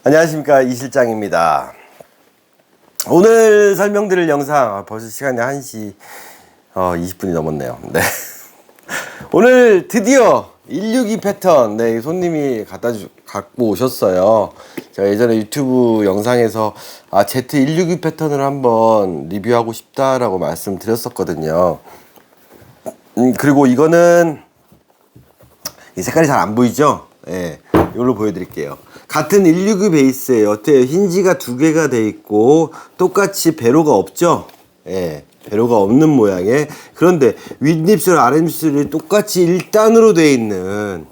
안녕하십니까, 이 실장입니다. 오늘 설명드릴 영상 벌써 시간이 1시 20분이 넘었네요. 네. 오늘 드디어 162 패턴 손님이 갖고 오셨어요. 제가 예전에 유튜브 영상에서 Z162 패턴을 한번 리뷰하고 싶다라고 말씀드렸었거든요. 그리고 이거는 이 색깔이 잘 안 보이죠? 예, 이걸로 보여드릴게요. 같은 162 베이스예요. 어때요? 힌지가 두 개가 돼 있고 똑같이 배로가 없죠? 예, 배로가 없는 모양에, 그런데 윗립술 아랫립술이 똑같이 1단으로 돼 있는,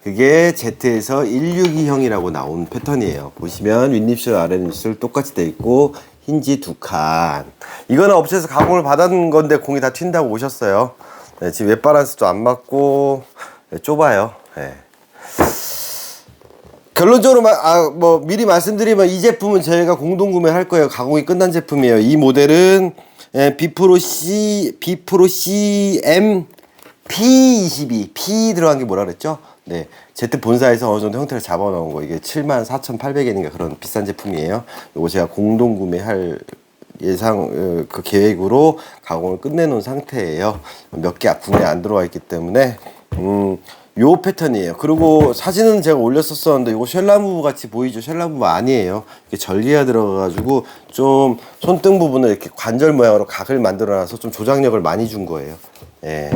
그게 Z에서 162형이라고 나온 패턴이에요. 보시면 윗립술 아랫립술 똑같이 돼 있고 힌지 두 칸. 이거는 업체에서 가공을 받은 건데 공이 다 튄다고 오셨어요. 네, 지금 웹바란스도 안 맞고 좁아요. 네. 결론적으로 미리 말씀드리면 이 제품은 저희가 공동 구매할 거예요. 가공이 끝난 제품이에요. 이 모델은 비프로 CM P22 P 들어간 게 뭐라 그랬죠? 네, Z 본사에서 어느 정도 형태를 잡아 놓은 거, 이게 74,800엔인가 그런 비싼 제품이에요. 이거 제가 공동 구매할 예상 그 계획으로 가공을 끝내놓은 상태예요. 몇 개 국내에 안 들어와 있기 때문에 요 패턴이에요. 그리고 사진은 제가 올렸었었는데 이거 쉘라무브 같이 보이죠? 쉘라무브 아니에요. 이렇게 절개가 들어가가지고 좀 손등 부분을 이렇게 관절 모양으로 각을 만들어놔서 좀 조작력을 많이 준 거예요. 예.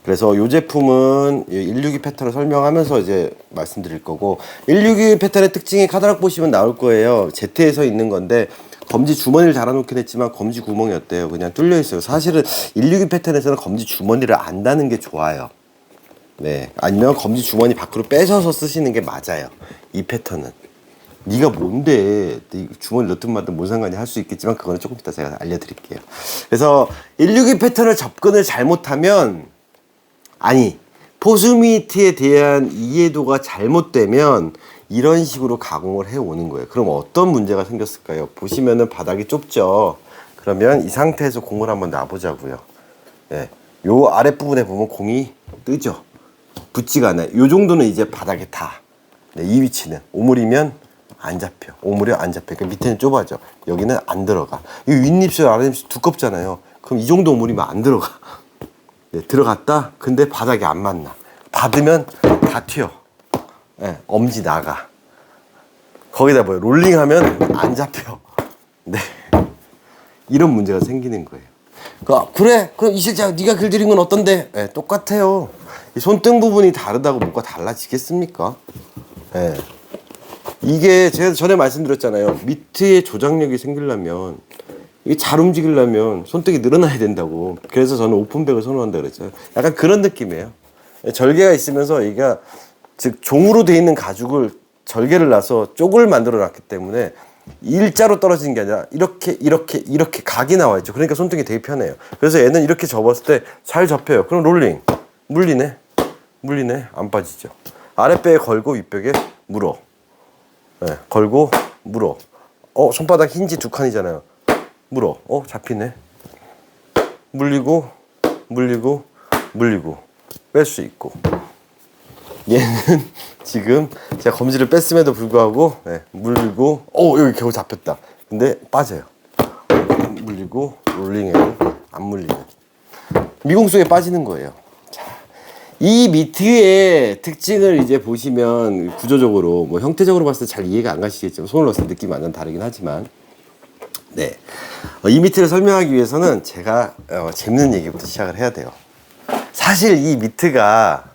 그래서 이 제품은 162 패턴을 설명하면서 이제 말씀드릴 거고, 162 패턴의 특징이 카다락 보시면 나올 거예요. Z에서 있는 건데 검지 주머니를 달아놓긴 했지만 검지 구멍이 어때요? 그냥 뚫려 있어요. 사실은 162 패턴에서는 검지 주머니를 안 다는 게 좋아요. 네, 아니면 검지 주머니 밖으로 빼셔서 쓰시는 게 맞아요. 이 패턴은 네가 뭔데 주머니 넣든 말든 뭔 상관이 할 수 있겠지만, 그거는 조금 이따 제가 알려드릴게요. 그래서 162 패턴을 접근을 잘못하면, 포스미트에 대한 이해도가 잘못되면 이런 식으로 가공을 해오는 거예요. 그럼 어떤 문제가 생겼을까요? 보시면은 바닥이 좁죠. 그러면 이 상태에서 공을 한번 놔보자고요. 네, 요 아랫부분에 보면 공이 뜨죠. 붙지가 않아요. 요 정도는 이제 바닥에 다. 네, 이 위치는 오물이면 안 잡혀. 오물이면 안 잡혀. 그러니까 밑에는 좁아져. 여기는 안 들어가. 이 윗립술 아랫립술 두껍잖아요. 그럼 이 정도 오물이면 안 들어가. 네, 들어갔다. 근데 바닥이 안 맞나. 받으면 다 튀어. 네, 엄지 나가. 거기다 뭐예요? 롤링하면 안 잡혀. 네, 이런 문제가 생기는 거예요. 그래? 그럼 이 실장 네가 길들인 건 어떤데? 네, 똑같아요. 이 손등 부분이 다르다고 뭐가 달라지겠습니까? 네. 이게 제가 전에 말씀드렸잖아요. 미트의 조작력이 생기려면, 이게 잘 움직이려면 손등이 늘어나야 된다고. 그래서 저는 오픈백을 선호한다 그랬죠. 약간 그런 느낌이에요. 절개가 있으면서 이게, 즉 종으로 돼 있는 가죽을 절개를 놔서 쪽을 만들어 놨기 때문에 일자로 떨어지는 게 아니라 이렇게 각이 나와 있죠. 그러니까 손등이 되게 편해요. 그래서 얘는 이렇게 접었을 때 잘 접혀요. 그럼 롤링 물리네, 안 빠지죠. 아랫배에 걸고 윗벽에 물어. 네, 걸고 물어. 손바닥 힌지 두 칸이잖아요. 물어. 잡히네. 물리고 뺄 수 있고. 얘는 지금 제가 검지를 뺐음에도 불구하고 물리고 여기 겨우 잡혔다. 근데 빠져요. 물리고 롤링해도 안 물리는, 미공 속에 빠지는 거예요. 자, 이 미트의 특징을 이제 보시면 구조적으로 뭐 형태적으로 봤을 때 잘 이해가 안 가시겠지만, 손을 넣었을 때 느낌이 완전 다르긴 하지만, 네, 이 미트를 설명하기 위해서는 제가 재밌는 얘기부터 시작을 해야 돼요. 사실 이 미트가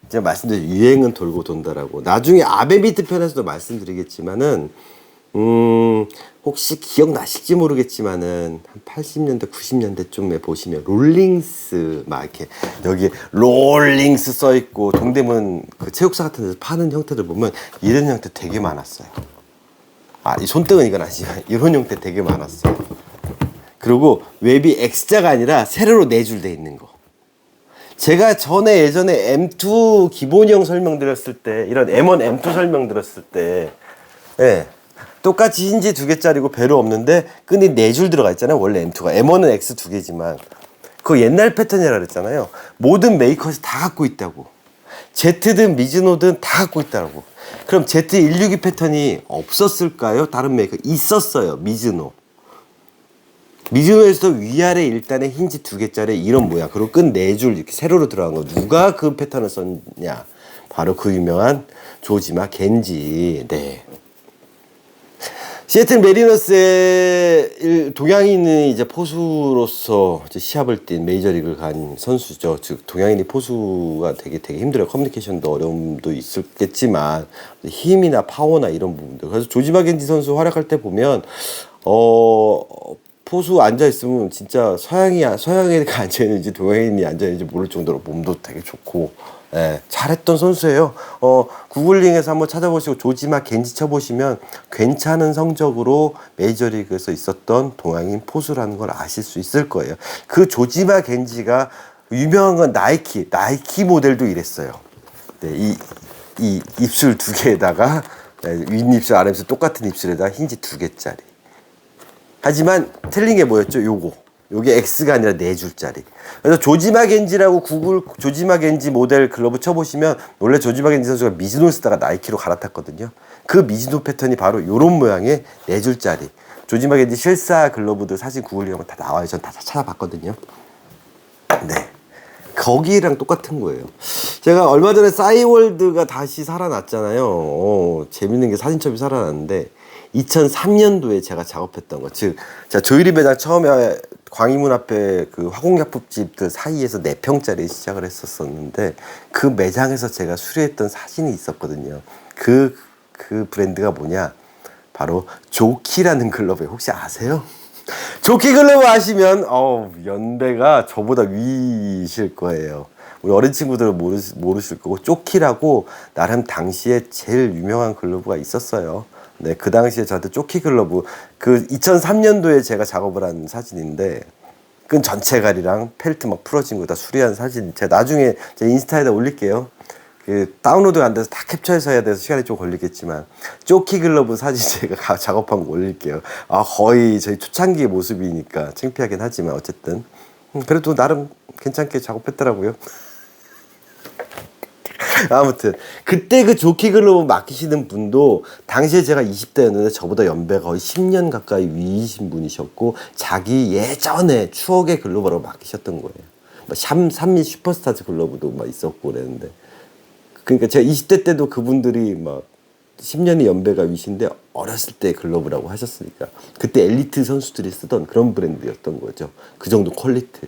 제가 말씀드린 유행은 돌고 돈다라고, 나중에 아베 미트 편에서도 말씀드리겠지만은, 혹시 기억나실지 모르겠지만은 한 80년대 90년대쯤에 보시면 롤링스 막 이렇게 여기 롤링스 써 있고 동대문 그 체육사 같은 데서 파는 형태들 보면 이런 형태 되게 많았어요. 이 손등은 이건 아니지만 이런 형태 되게 많았어요. 그리고 웹이 X자가 아니라 세로로 4줄 돼 있는 거. 제가 예전에 M2 기본형 설명드렸을 때, 이런 M1, M2 설명드렸을 때, 똑같이 힌지 2개짜리고 배로 없는데 끈이 4줄 들어가 있잖아요. 원래 M2가. M1은 X 2개지만 그거 옛날 패턴이라 그랬잖아요. 모든 메이커에서 다 갖고 있다고. Z든 미즈노든 다 갖고 있다고. 그럼 Z162 패턴이 없었을까요? 다른 메이커 있었어요. 미즈노에서 위아래 일단에 힌지 2개짜리 이런 모양, 그리고 끈 4줄 이렇게 세로로 들어간 거. 누가 그 패턴을 썼냐? 바로 그 유명한 조지마 겐지. 네. 시애틀 메리너스의 동양인이 이제 포수로서 이제 시합을 뛴 메이저리그를 간 선수죠. 즉 동양인이 포수가 되게 힘들어요. 커뮤니케이션도 어려움도 있었겠지만 힘이나 파워나 이런 부분들. 그래서 조지마 겐지 선수 활약할 때 보면 포수 앉아 있으면 진짜 서양에 앉아 있는지 동양인이 앉아 있는지 모를 정도로 몸도 되게 좋고, 예, 잘했던 선수예요. 구글링에서 한번 찾아보시고 조지마 겐지 쳐보시면 괜찮은 성적으로 메이저리그에서 있었던 동양인 포수라는 걸 아실 수 있을 거예요. 그 조지마 겐지가 유명한 건 나이키 모델도 이랬어요. 네, 이 입술 2개에다가 윗입술 아랫입술 똑같은 입술에다가 힌지 2개짜리. 하지만 틀린 게 뭐였죠? 요게 X가 아니라 4줄짜리. 그래서 조지마 겐지라고 구글 조지마 겐지 모델 글러브 쳐보시면 원래 조지마 겐지 선수가 미즈노를 쓰다가 나이키로 갈아탔거든요. 그 미즈노 패턴이 바로 요런 모양의 4줄짜리. 조지마 겐지 실사 글러브들 사진 구글링하면 다 나와요. 전 다 찾아봤거든요. 네. 거기랑 똑같은 거예요. 제가 얼마 전에 싸이월드가 다시 살아났잖아요. 재밌는 게 사진첩이 살아났는데 2003년도에 제가 작업했던 거, 즉 제가 조이리 매장 처음에 광희문 앞에 그 화공약품집들 사이에서 4평짜리 시작을 했었는데 그 매장에서 제가 수리했던 사진이 있었거든요. 그 브랜드가 뭐냐? 바로 조키라는 글러브예요. 혹시 아세요? 조키 글러브 아시면 연배가 저보다 위실 거예요. 우리 어린 친구들은 모르실 거고, 조키라고 나름 당시에 제일 유명한 글러브가 있었어요. 네, 그 당시에 저한테 조키 글러브, 그 2003년도에 제가 작업을 한 사진인데 끈 전체 가리랑 펠트 막 풀어진 거 다 수리한 사진, 제가 나중에 제 인스타에다 올릴게요. 그 다운로드가 안 돼서 다 캡처해서 해야 돼서 시간이 좀 걸리겠지만 조키 글러브 사진 제가 작업한 거 올릴게요. 거의 저희 초창기의 모습이니까 창피하긴 하지만 어쨌든 그래도 나름 괜찮게 작업했더라고요. 아무튼 그때 그 조키 글러브 맡기시는 분도 당시에 제가 20대였는데 저보다 연배가 거의 10년 가까이 위이신 분이셨고, 자기 예전에 추억의 글러브라고 맡기셨던 거예요. 삼미 슈퍼스타즈 글러브도 막 있었고 그랬는데, 그러니까 제가 20대 때도 그분들이 막 10년의 연배가 위신데 어렸을 때 글러브라고 하셨으니까 그때 엘리트 선수들이 쓰던 그런 브랜드였던 거죠. 그 정도 퀄리티.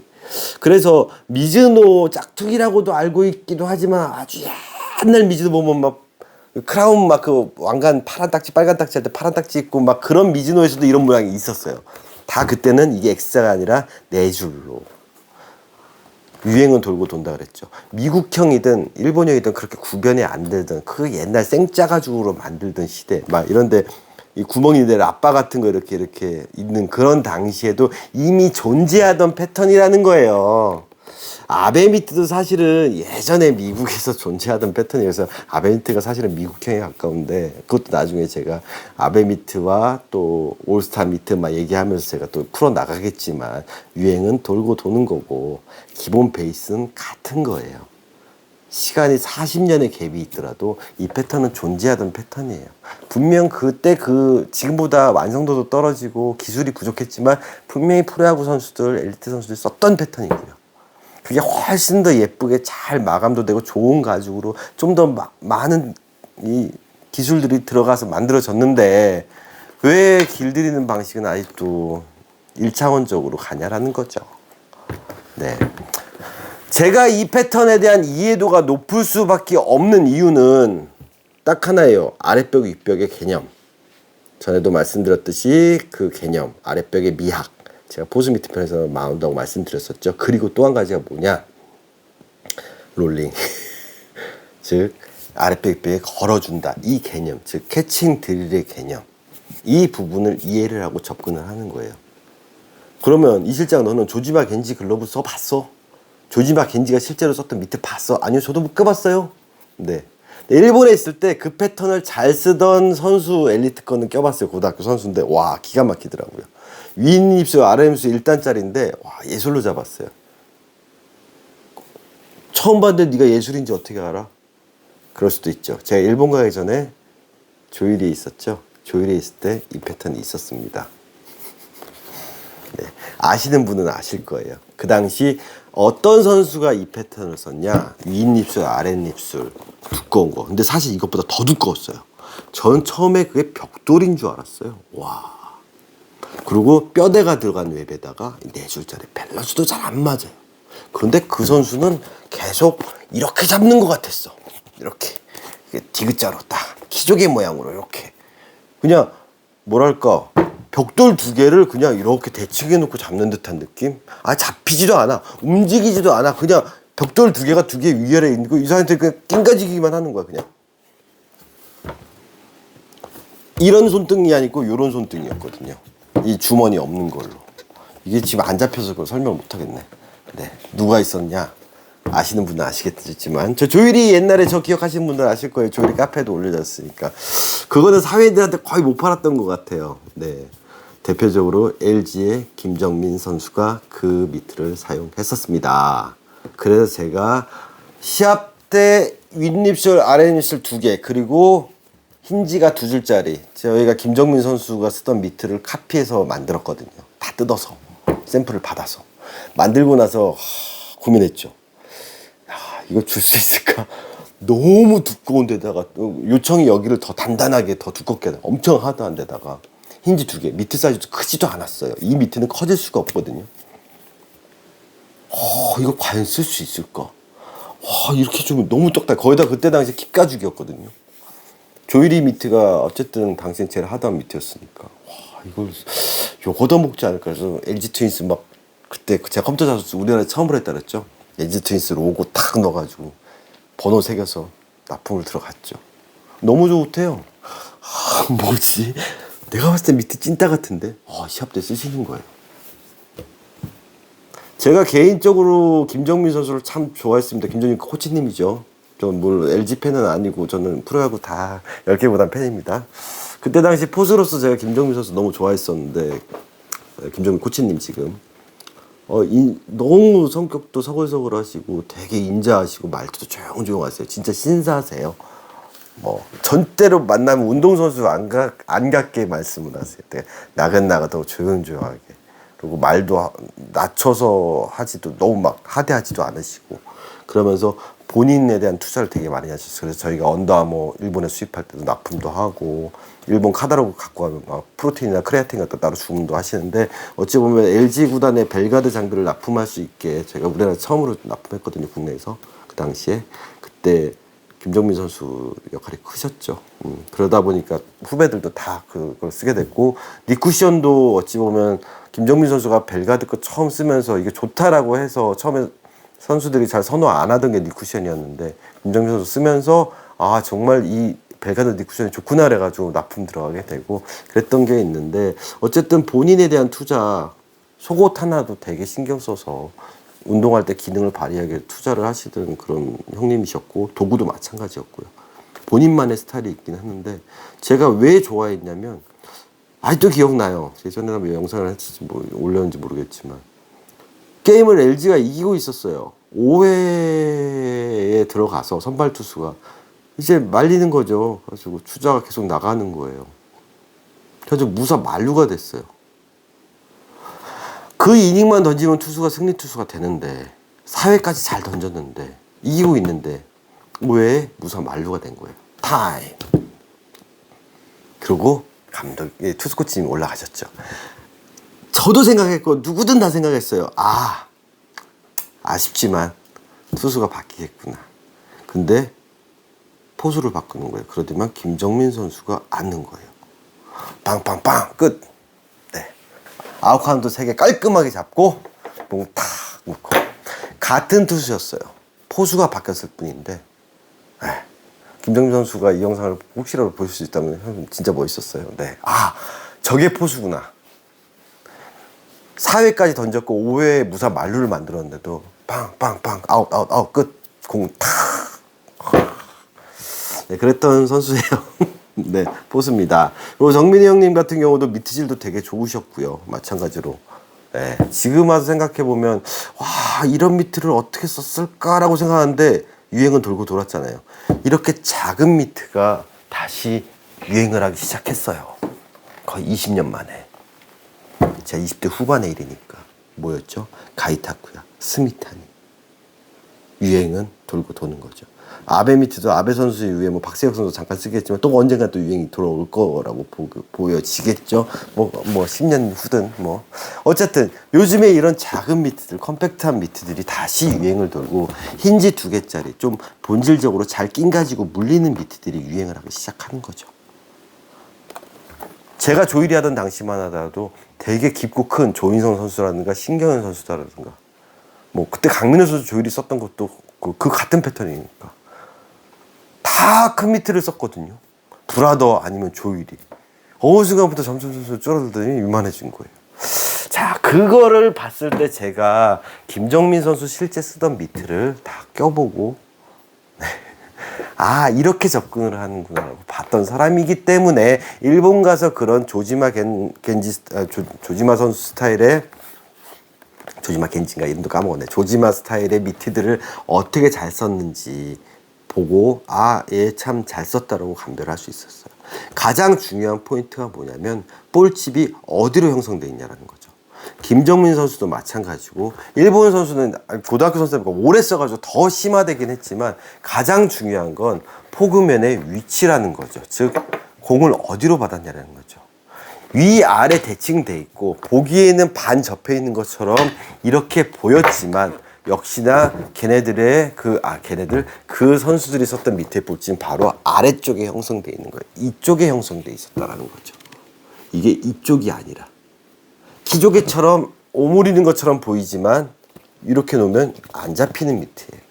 그래서 미즈노 짝퉁이라고도 알고 있기도 하지만 아주 옛날 미즈노 보면 막 크라운 막 그 왕관 파란 딱지 빨간 딱지 할 때 파란 딱지 있고 막 그런 미즈노에서도 이런 모양이 있었어요. 다 그때는 이게 X자가 아니라 4줄로 유행은 돌고 돈다 그랬죠. 미국형이든 일본형이든 그렇게 구별이 안 되던 그 옛날 생짜 가죽으로 만들던 시대, 막 이런데 이 구멍이 내 라빠 같은 거 이렇게 있는 그런 당시에도 이미 존재하던 패턴이라는 거예요. 아베미트도 사실은 예전에 미국에서 존재하던 패턴이어서 아베미트가 사실은 미국형에 가까운데, 그것도 나중에 제가 아베미트와 또 올스타 미트 막 얘기하면서 제가 또 풀어 나가겠지만 유행은 돌고 도는 거고 기본 베이스는 같은 거예요. 시간이 40년의 갭이 있더라도 이 패턴은 존재하던 패턴이에요. 분명 그때 지금보다 완성도도 떨어지고 기술이 부족했지만 분명히 프로야구 선수들, 엘리트 선수들이 썼던 패턴이고요. 그게 훨씬 더 예쁘게 잘 마감도 되고 좋은 가죽으로 좀 더 많은 이 기술들이 들어가서 만들어졌는데 왜 길들이는 방식은 아직도 1차원적으로 가냐라는 거죠. 네. 제가 이 패턴에 대한 이해도가 높을 수밖에 없는 이유는 딱 하나예요. 아랫벽, 윗벽의 개념. 전에도 말씀드렸듯이 그 개념, 아랫벽의 미학. 제가 포즈 미트 편에서 나온다고 말씀드렸었죠. 그리고 또 한 가지가 뭐냐? 롤링. 즉 아랫벽, 윗벽에 걸어준다. 이 개념, 즉 캐칭 드릴의 개념. 이 부분을 이해를 하고 접근을 하는 거예요. 그러면 이 실장, 너는 조지마 겐지 글러브 써봤어? 조지마 겐지가 실제로 썼던 미트 봤어? 아니요, 저도 못 껴봤어요. 네. 일본에 있을 때 그 패턴을 잘 쓰던 선수 엘리트 거는 껴봤어요. 고등학교 선수인데 와, 기가 막히더라고요. 윗입술 아랫입술 1단짜리인데 와, 예술로 잡았어요. 처음 봤는데 네가 예술인지 어떻게 알아? 그럴 수도 있죠. 제가 일본 가기 전에 조일리에 있었죠. 조일리에 있을 때 이 패턴이 있었습니다. 네, 아시는 분은 아실 거예요. 그 당시 어떤 선수가 이 패턴을 썼냐? 윗입술, 아랫입술 두꺼운 거. 근데 사실 이것보다 더 두꺼웠어요. 전 처음에 그게 벽돌인 줄 알았어요. 와. 그리고 뼈대가 들어간 웹에다가 4줄짜리 밸런스도 잘 안 맞아요. 그런데 그 선수는 계속 이렇게 잡는 것 같았어. 이렇게 디귿자로 딱 키조개 모양으로 이렇게 그냥 뭐랄까 벽돌 2개를 그냥 이렇게 대칭해 놓고 잡는 듯한 느낌? 아, 잡히지도 않아. 움직이지도 않아. 그냥 벽돌 2개가 2개 위아래에 있는 거 이 사람한테 그냥 낑가지기만 하는 거야 그냥. 이런 손등이 아니고 이런 손등이었거든요. 이 주머니 없는 걸로. 이게 지금 안 잡혀서 그걸 설명을 못 하겠네. 네, 누가 있었냐? 아시는 분은 아시겠지만 저 조일이 옛날에 저 기억하시는 분들 아실 거예요. 조일이 카페도 올려졌으니까 그거는 사회인들한테 거의 못 팔았던 것 같아요. 네, 대표적으로 LG의 김정민 선수가 그 미트를 사용했었습니다. 그래서 제가 시합 때 윗입술 아랫입술 2개 그리고 힌지가 2줄짜리 저희가 김정민 선수가 쓰던 미트를 카피해서 만들었거든요. 다 뜯어서 샘플을 받아서 만들고 나서 고민했죠. 이거 줄 수 있을까? 너무 두꺼운 데다가 요청이 여기를 더 단단하게 더 두껍게 엄청 하드한 데다가 힌지 2개 미트 사이즈도 크지도 않았어요. 이 미트는 커질 수가 없거든요. 이거 과연 쓸 수 있을까? 이렇게 좀 너무 똑딱 거의다 그때 당시 킥가죽이었거든요. 조일이 미트가 어쨌든 당시엔 제일 하드한 미트였으니까 이걸 요거 먹지 않을까 해서 LG 트윈스 막 그때 제가 컴퓨터 자수 우리나라에 처음으로 했다 그랬죠. LG 트윈스 로고 탁 넣어가지고 번호 새겨서 납품을 들어갔죠. 너무 좋대요. 뭐지? 내가 봤을 때 미트 찐따 같은데 시합 때 쓰시는 거예요. 제가 개인적으로 김정민 선수를 참 좋아했습니다. 김정민 코치님이죠. 전 뭘 LG 팬은 아니고 저는 프로야구 다 10개보단 팬입니다. 그때 당시 포수로서 제가 김정민 선수 너무 좋아했었는데 김정민 코치님 지금 너무 성격도 서글서글하시고 되게 인자하시고 말투도 조용조용하세요. 진짜 신사세요. 뭐 전대로 만나면 운동선수 안 갖게 말씀을 하세요. 되게 나긋나긋하고 조용조용하게 그리고 말도 낮춰서 하지도 너무 막 하대하지도 않으시고 그러면서 본인에 대한 투자를 되게 많이 하셨어요. 그래서 저희가 언더아머 일본에 수입할 때도 납품도 하고 일본 카다로그 갖고 가면 막 프로테인이나 크레아틴 같은 따로 주문도 하시는데 어찌 보면 LG 구단의 벨가드 장비를 납품할 수 있게 제가 우리나라 처음으로 납품했거든요. 국내에서 그 당시에 그때 김정민 선수 역할이 크셨죠. 그러다 보니까 후배들도 다 그걸 쓰게 됐고 니쿠션도 어찌 보면 김정민 선수가 벨가드 거 처음 쓰면서 이게 좋다라고 해서 처음에 선수들이 잘 선호 안 하던 게 니쿠션이었는데 김정민 선수 쓰면서 정말 이 벨가드 니쿠션이 좋구나 그래가지고 납품 들어가게 되고 그랬던 게 있는데 어쨌든 본인에 대한 투자 속옷 하나도 되게 신경 써서 운동할 때 기능을 발휘하게 투자를 하시던 그런 형님이셨고 도구도 마찬가지였고요. 본인만의 스타일이 있긴 했는데 제가 왜 좋아했냐면 아직도 기억나요. 예전에 왜 영상을 했을지 올렸는지 모르겠지만 게임을 LG가 이기고 있었어요. 5회에 들어가서 선발 투수가 이제 말리는 거죠. 그래가지고 주자가 계속 나가는 거예요. 그래서 무사 만루가 됐어요. 그 이닝만 던지면 투수가 승리 투수가 되는데 4회까지 잘 던졌는데 이기고 있는데 왜 무사 만루가 된 거예요. 타임. 그리고 투수 코치님이 올라가셨죠. 저도 생각했고 누구든 다 생각했어요. 아쉽지만 투수가 바뀌겠구나. 근데 포수를 바꾸는 거예요. 그러더만 김정민 선수가 앉는 거예요. 빵빵빵 끝. 네. 아웃카운트 3개 깔끔하게 잡고 공 탁 놓고 같은 투수였어요. 포수가 바뀌었을 뿐인데 김정민 선수가 이 영상을 혹시라도 보실 수 있다면 진짜 멋있었어요. 네. 저게 포수구나. 4회까지 던졌고 5회에 무사 만루를 만들었는데도 빵빵빵 아웃 끝 공 탁. 네, 그랬던 선수예요. 네, 포수입니다. 그리고 정민이 형님 같은 경우도 미트질도 되게 좋으셨고요. 마찬가지로. 네, 지금 와서 생각해 보면 이런 미트를 어떻게 썼을까라고 생각하는데 유행은 돌고 돌았잖아요. 이렇게 작은 미트가 다시 유행을 하기 시작했어요. 거의 20년 만에. 제가 20대 후반의 일이니까. 뭐였죠? 가이타쿠야, 스미타니. 유행은 돌고 도는 거죠. 아베 미트도 아베 선수 이후에 뭐 박세혁 선수 잠깐 쓰겠지만 또 언젠가 또 유행이 돌아올 거라고 보여지겠죠. 뭐 10년 후든 뭐 어쨌든 요즘에 이런 작은 미트들, 컴팩트한 미트들이 다시 유행을 돌고 힌지 2개짜리 좀 본질적으로 잘 낀 가지고 물리는 미트들이 유행을 하기 시작하는 거죠. 제가 조일이 하던 당시만 하더라도 되게 깊고 큰 조인성 선수라든가 신경현 선수라든가 뭐 그때 강민호 선수 조일이 썼던 것도 그 같은 패턴이니까 다 큰 미트를 썼거든요. 브라더 아니면 조일이 어느 순간부터 점점 줄어들더니 유만해진 거예요. 자, 그거를 봤을 때 제가 김정민 선수 실제 쓰던 미트를 다 껴보고 아, 이렇게 접근을 하는구나 라고 봤던 사람이기 때문에 일본 가서 그런 조지마 선수 스타일의 조지마 겐지인가 이름도 까먹었네. 조지마 스타일의 미트들을 어떻게 잘 썼는지 보고 아, 얘 참 잘 썼다라고 감별할 수 있었어요. 가장 중요한 포인트가 뭐냐면 볼집이 어디로 형성되어 있냐라는 거죠. 김정민 선수도 마찬가지고 일본 선수는 고등학교 선수니까 오래 써가지고 더 심화되긴 했지만 가장 중요한 건 포그면의 위치라는 거죠. 즉 공을 어디로 받았냐라는 거죠. 위아래 대칭돼 있고 보기에는 반 접해 있는 것처럼 이렇게 보였지만 역시나 걔네들 그 선수들이 썼던 밑에 볼집은 바로 아래쪽에 형성돼 있는 거예요. 이쪽에 형성돼 있었다라는 거죠. 이게 이쪽이 아니라 기조개처럼 오므리는 것처럼 보이지만 이렇게 놓으면 안 잡히는 미트예요.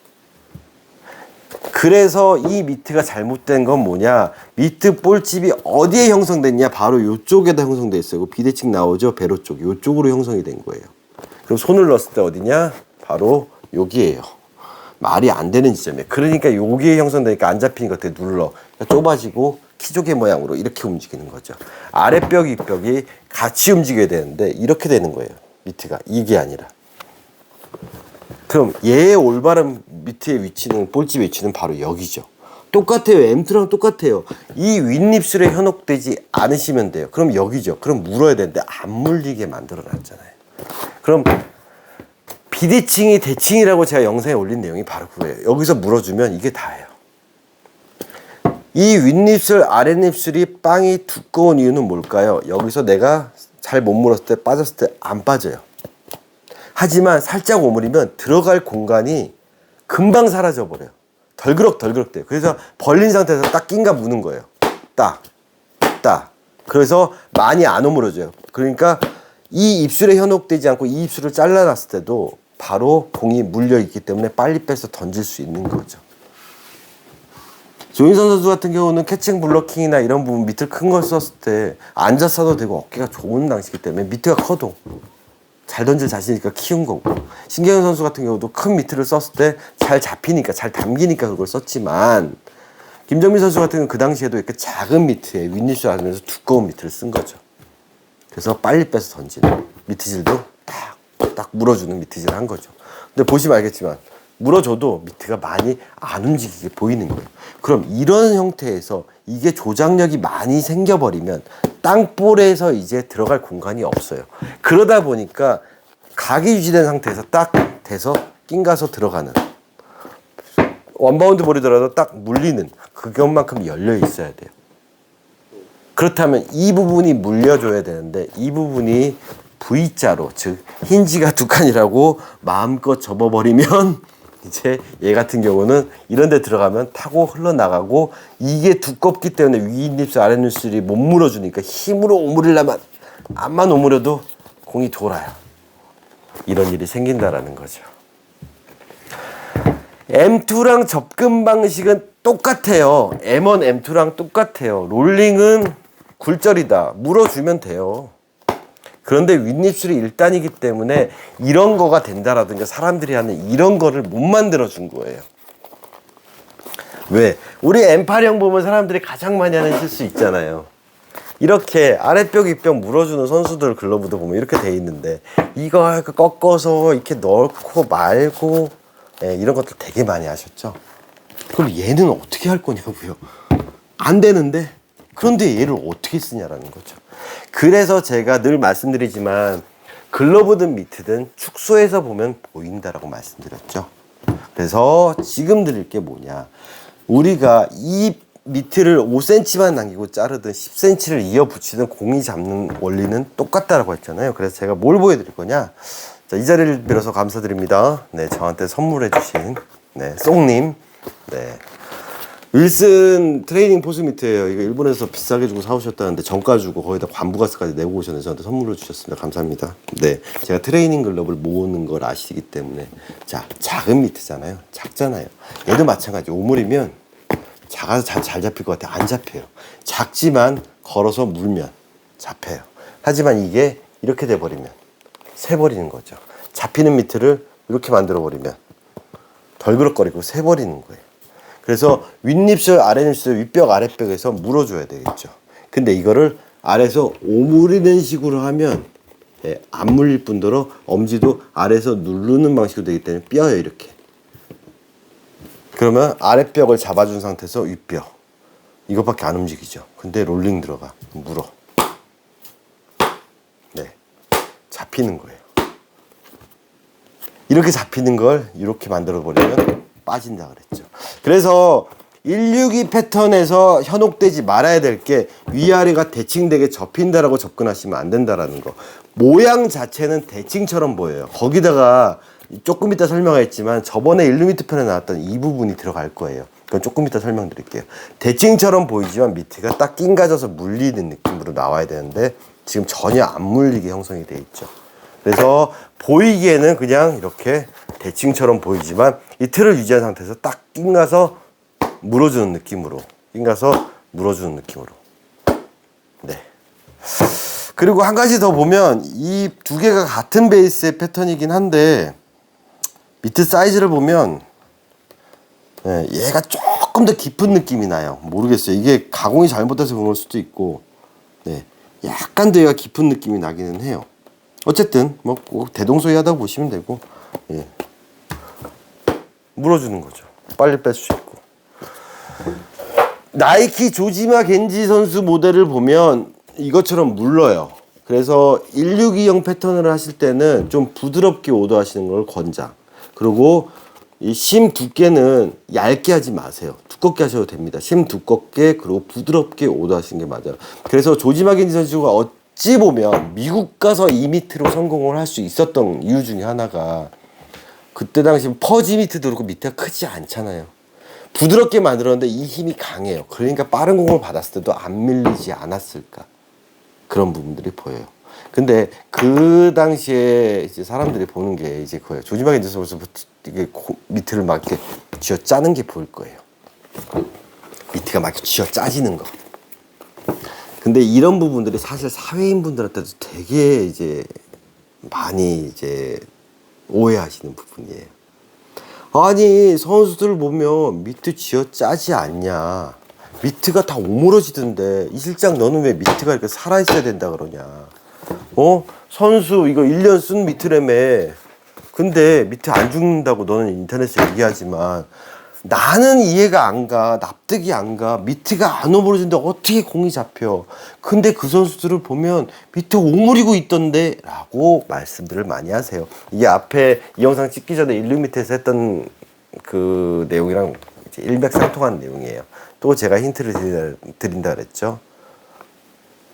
그래서 이 미트가 잘못된 건 뭐냐? 미트 볼집이 어디에 형성됐냐? 바로 이쪽에다 형성돼 있어요. 비대칭 나오죠? 배로 쪽. 이쪽으로 형성이 된 거예요. 그럼 손을 넣었을 때 어디냐? 바로 여기에요. 말이 안 되는 지점이에요. 그러니까 여기에 형성되니까 안 잡히는 것 같아. 눌러. 그러니까 좁아지고 키조개 모양으로 이렇게 움직이는 거죠. 아랫벽, 윗벽이 같이 움직여야 되는데 이렇게 되는 거예요. 미트가. 이게 아니라. 그럼 얘의 올바른 미트의 위치는, 볼집 위치는 바로 여기죠. 똑같아요. M2랑 똑같아요. 이 윗입술에 현혹되지 않으시면 돼요. 그럼 여기죠. 그럼 물어야 되는데 안 물리게 만들어 놨잖아요. 그럼 비대칭이 대칭이라고 제가 영상에 올린 내용이 바로 그거예요. 여기서 물어주면 이게 다예요. 이 윗입술, 아랫입술이 빵이 두꺼운 이유는 뭘까요? 여기서 내가 잘 못 물었을 때, 빠졌을 때 안 빠져요. 하지만 살짝 오므리면 들어갈 공간이 금방 사라져버려요. 덜그럭 돼요. 그래서 벌린 상태에서 딱 낀가 무는 거예요. 딱. 그래서 많이 안 오므려져요. 그러니까 이 입술에 현혹되지 않고 이 입술을 잘라놨을 때도 바로 공이 물려있기 때문에 빨리 빼서 던질 수 있는 거죠. 조인선 선수 같은 경우는 캐칭 블로킹이나 이런 부분 밑을 큰 걸 썼을 때 앉아서 도 되고 어깨가 좋은 당시기 때문에 밑에가 커도 잘 던질 자신이니까 키운 거고, 신경현 선수 같은 경우도 큰 미트를 썼을 때 잘 잡히니까, 잘 담기니까 그걸 썼지만 김정민 선수 같은 경우는 그 당시에도 이렇게 작은 미트에 윗입술 안에서 두꺼운 미트를 쓴 거죠. 그래서 빨리 빼서 던지는 미트질도 딱 물어주는 미트질을 한 거죠. 근데 보시면 알겠지만 물어줘도 미트가 많이 안 움직이게 보이는 거예요. 그럼 이런 형태에서 이게 조작력이 많이 생겨버리면 땅볼에서 이제 들어갈 공간이 없어요. 그러다 보니까 각이 유지된 상태에서 딱 돼서 낑가서 들어가는, 원바운드 볼이더라도 딱 물리는 그것만큼 열려 있어야 돼요. 그렇다면 이 부분이 물려줘야 되는데 이 부분이 V자로, 즉 힌지가 두 칸이라고 마음껏 접어버리면 이제 얘 같은 경우는 이런 데 들어가면 타고 흘러나가고, 이게 두껍기 때문에 윗입술 아랫입술이 못 물어주니까 힘으로 오므리려면 암만 오므려도 공이 돌아요. 이런 일이 생긴다라는 거죠. M2랑 접근 방식은 똑같아요. M1, M2랑 똑같아요. 롤링은 굴절이다. 물어주면 돼요. 그런데 윗입술이 1단이기 때문에 이런 거가 된다라든가 사람들이 하는 이런 거를 못 만들어준 거예요. 왜? 우리 M8형 보면 사람들이 가장 많이 하는 실수 있잖아요. 이렇게 아랫벽, 윗벽 물어주는 선수들 글러브도 보면 이렇게 돼 있는데 이거 꺾어서 이렇게 넣고 말고, 이런 것들 되게 많이 하셨죠. 그럼 얘는 어떻게 할 거냐고요. 안 되는데 그런데 얘를 어떻게 쓰냐라는 거죠. 그래서 제가 늘 말씀드리지만 글러브든 미트든 축소해서 보면 보인다라고 말씀드렸죠. 그래서 지금 드릴 게 뭐냐, 우리가 이 미트를 5cm만 남기고 자르든 10cm를 이어 붙이든 공이 잡는 원리는 똑같다라고 했잖아요. 그래서 제가 뭘 보여드릴 거냐, 자, 이 자리를 빌어서 감사드립니다. 네, 저한테 선물해 주신 쏭님, 윌슨 트레이닝 포스 미트예요. 이거 일본에서 비싸게 주고 사오셨다는데 정가 주고 거기다 관부가스까지 내고 오셨는데 저한테 선물로 주셨습니다. 감사합니다. 네, 제가 트레이닝 글러브를 모으는 걸 아시기 때문에. 자, 작은 미트잖아요. 작잖아요. 얘도 마찬가지. 오물이면 작아서 잘 잡힐 것 같아요. 안 잡혀요. 작지만 걸어서 물면 잡혀요. 하지만 이게 이렇게 돼버리면 새버리는 거죠. 잡히는 미트를 이렇게 만들어버리면 덜그럭거리고 새버리는 거예요. 그래서 윗립술, 아랫립술, 윗벽, 아랫벽에서 물어줘야 되겠죠. 근데 이거를 아래에서 오므리는 식으로 하면 안 물릴 뿐더러 엄지도 아래에서 누르는 방식으로 되기 때문에 뼈요, 이렇게. 그러면 아랫벽을 잡아준 상태에서 윗벽. 이것밖에 안 움직이죠. 근데 롤링 들어가. 물어. 네. 잡히는 거예요. 이렇게 잡히는 걸 이렇게 만들어버리면 빠진다 그랬죠. 그래서 162 패턴에서 현혹되지 말아야 될 게 위아래가 대칭되게 접힌다라고 접근하시면 안 된다라는 거. 모양 자체는 대칭처럼 보여요. 거기다가 조금 이따 설명했지만 저번에 일루미트 편에 나왔던 이 부분이 들어갈 거예요. 그건 조금 이따 설명드릴게요. 대칭처럼 보이지만 밑에가 딱 낑가져서 물리는 느낌으로 나와야 되는데 지금 전혀 안 물리게 형성이 돼 있죠. 그래서 보이기에는 그냥 이렇게 대칭처럼 보이지만 이 틀을 유지한 상태에서 딱 낑가서 물어주는 느낌으로, 낑가서 물어주는 느낌으로. 네. 그리고 한 가지 더 보면 이 두 개가 같은 베이스의 패턴이긴 한데 미트 사이즈를 보면 얘가 조금 더 깊은 느낌이 나요. 모르겠어요. 이게 가공이 잘못돼서 그런 걸 수도 있고, 약간 더 얘가 깊은 느낌이 나기는 해요. 어쨌든 뭐 대동소이하다 보시면 되고, 물어주는 거죠. 빨리 뺄 수 있고. 나이키 조지마 겐지 선수 모델을 보면 이것처럼 물러요. 그래서 162형 패턴을 하실 때는 좀 부드럽게 오더하시는 걸 권장. 그리고 이 심 두께는 얇게 하지 마세요. 두껍게 하셔도 됩니다. 심 두껍게, 그리고 부드럽게 오더하시는 게 맞아요. 그래서 조지마 겐지 선수가 어찌 보면 미국 가서 이 미트로 성공을 할 수 있었던 이유 중에 하나가, 그때 당시 퍼지 미트도 그렇고 밑에가 크지 않잖아요. 부드럽게 만들었는데 이 힘이 강해요. 그러니까 빠른 공을 받았을 때도 안 밀리지 않았을까. 그런 부분들이 보여요. 근데 그 당시에 이제 사람들이 보는 게 이제 그거예요. 조지마 겐지 선수 이게 미트를 막 이렇게 쥐어 짜는 게 보일 거예요. 미트가 막 쥐어 짜지는 거. 근데 이런 부분들이 사실 사회인 분들한테도 되게 이제 많이 이제 오해하시는 부분이에요. 아니, 선수들 보면 미트 쥐어 짜지 않냐, 미트가 다 오므러지던데 이 실장 너는 왜 미트가 이렇게 살아있어야 된다 그러냐. 선수 이거 1년 쓴 미트라며. 근데 미트 안 죽는다고 너는 인터넷에 얘기하지만 나는 이해가 안 가. 납득이 안 가. 미트가 안 오므러지는데 어떻게 공이 잡혀. 근데 그 선수들을 보면 미트 오므리고 있던데 라고 말씀들을 많이 하세요. 이게 앞에 이 영상 찍기 전에 일루미트에서 했던 그 내용이랑 이제 일맥상통하는 내용이에요. 또 제가 힌트를 드린다 그랬죠.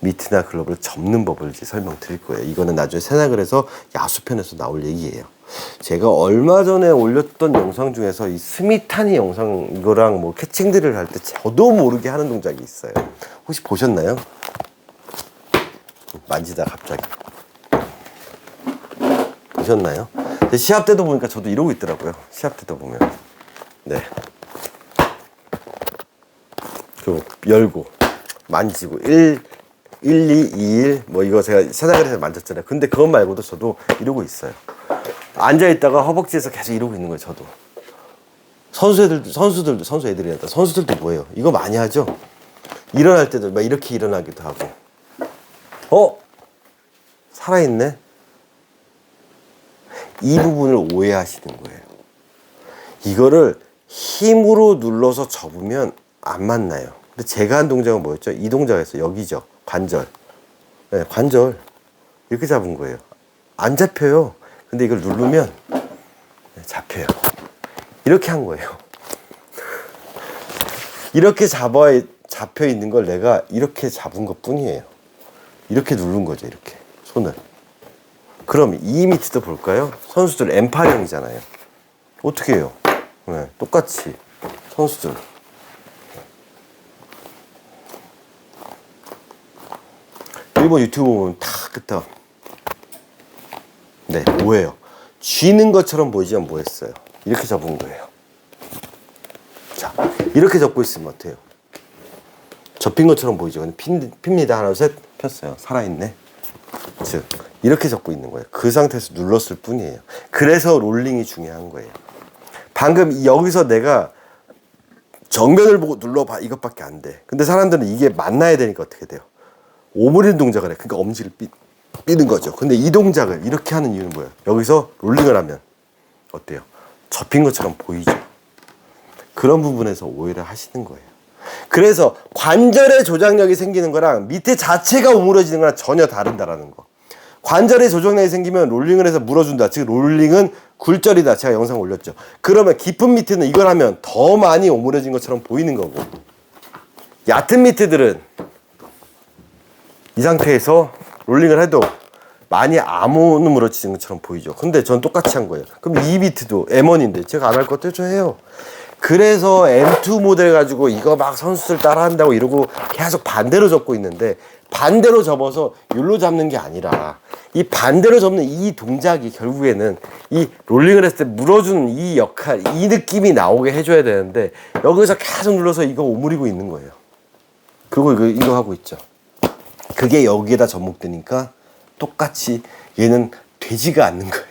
미트나 글러브를 접는 법을 이제 설명드릴 거예요. 이거는 나중에 새나글에서 야수편에서 나올 얘기예요. 제가 얼마 전에 올렸던 영상 중에서 이 스미타니 영상 이거랑 뭐 캐칭들을 할 때 저도 모르게 하는 동작이 있어요. 혹시 보셨나요? 만지다 갑자기 보셨나요? 시합 때도 보니까 저도 이러고 있더라고요. 시합 때도 보면 그 열고 만지고 1, 2, 2일 뭐 이거 제가 새나글에서 만졌잖아요. 근데 그것 말고도 저도 이러고 있어요. 앉아있다가 허벅지에서 계속 이러고 있는 거예요. 저도. 선수 애들이란다. 선수들도 뭐예요? 이거 많이 하죠? 일어날 때도 막 이렇게 일어나기도 하고. 살아있네? 이 부분을 오해하시는 거예요. 이거를 힘으로 눌러서 접으면 안 만나요. 근데 제가 한 동작은 뭐였죠? 이 동작이었어요. 여기죠. 관절. 네, 관절. 이렇게 잡은 거예요. 안 잡혀요. 근데 이걸 누르면 잡혀요. 이렇게 한 거예요. 이렇게 잡혀 있는 걸 내가 이렇게 잡은 것 뿐이에요. 이렇게 누른 거죠. 이렇게 손을. 그럼 이 미트도 볼까요? 선수들 M8형이잖아요. 어떻게 해요? 네, 똑같이 선수들. 일본 유튜브 보면 다 끝에 네, 뭐예요? 쥐는 것처럼 보이지만 뭐 했어요? 이렇게 잡은 거예요. 자, 이렇게 잡고 있으면 어때요? 접힌 것처럼 보이죠? 근데 핍니다. 하나, 둘, 셋. 폈어요. 살아있네. 즉, 이렇게 잡고 있는 거예요. 그 상태에서 눌렀을 뿐이에요. 그래서 롤링이 중요한 거예요. 방금 여기서 내가 정면을 보고 눌러봐. 이것밖에 안 돼. 근데 사람들은 이게 만나야 되니까 어떻게 돼요? 오므리는 동작을 해. 그러니까 엄지를 삐는 거죠. 근데 이 동작을 이렇게 하는 이유는 뭐예요? 여기서 롤링을 하면 어때요? 접힌 것처럼 보이죠. 그런 부분에서 오해를 하시는 거예요. 그래서 관절의 조작력이 생기는 거랑 밑에 자체가 오므려지는 거랑 전혀 다르다라는 거. 관절의 조작력이 생기면 롤링을 해서 물어준다. 즉 롤링은 굴절이다. 제가 영상 올렸죠. 그러면 깊은 미트는 이걸 하면 더 많이 오므려진 것처럼 보이는 거고, 얕은 미트들은 이 상태에서 롤링을 해도 많이 안 오므려지는 것처럼 보이죠. 근데 전 똑같이 한 거예요. 그럼 이 미트도 M1인데 제가 안 할 것도 저 해요. 그래서 M2 모델 가지고 이거 막 선수들 따라한다고 이러고 계속 반대로 접고 있는데, 반대로 접어서 율로 잡는 게 아니라 이 반대로 접는 이 동작이 결국에는 이 롤링을 했을 때 물어주는 이 역할, 이 느낌이 나오게 해줘야 되는데 여기서 계속 눌러서 이거 오므리고 있는 거예요. 그리고 이거 하고 있죠. 그게 여기에다 접목되니까 똑같이 얘는 되지가 않는 거예요.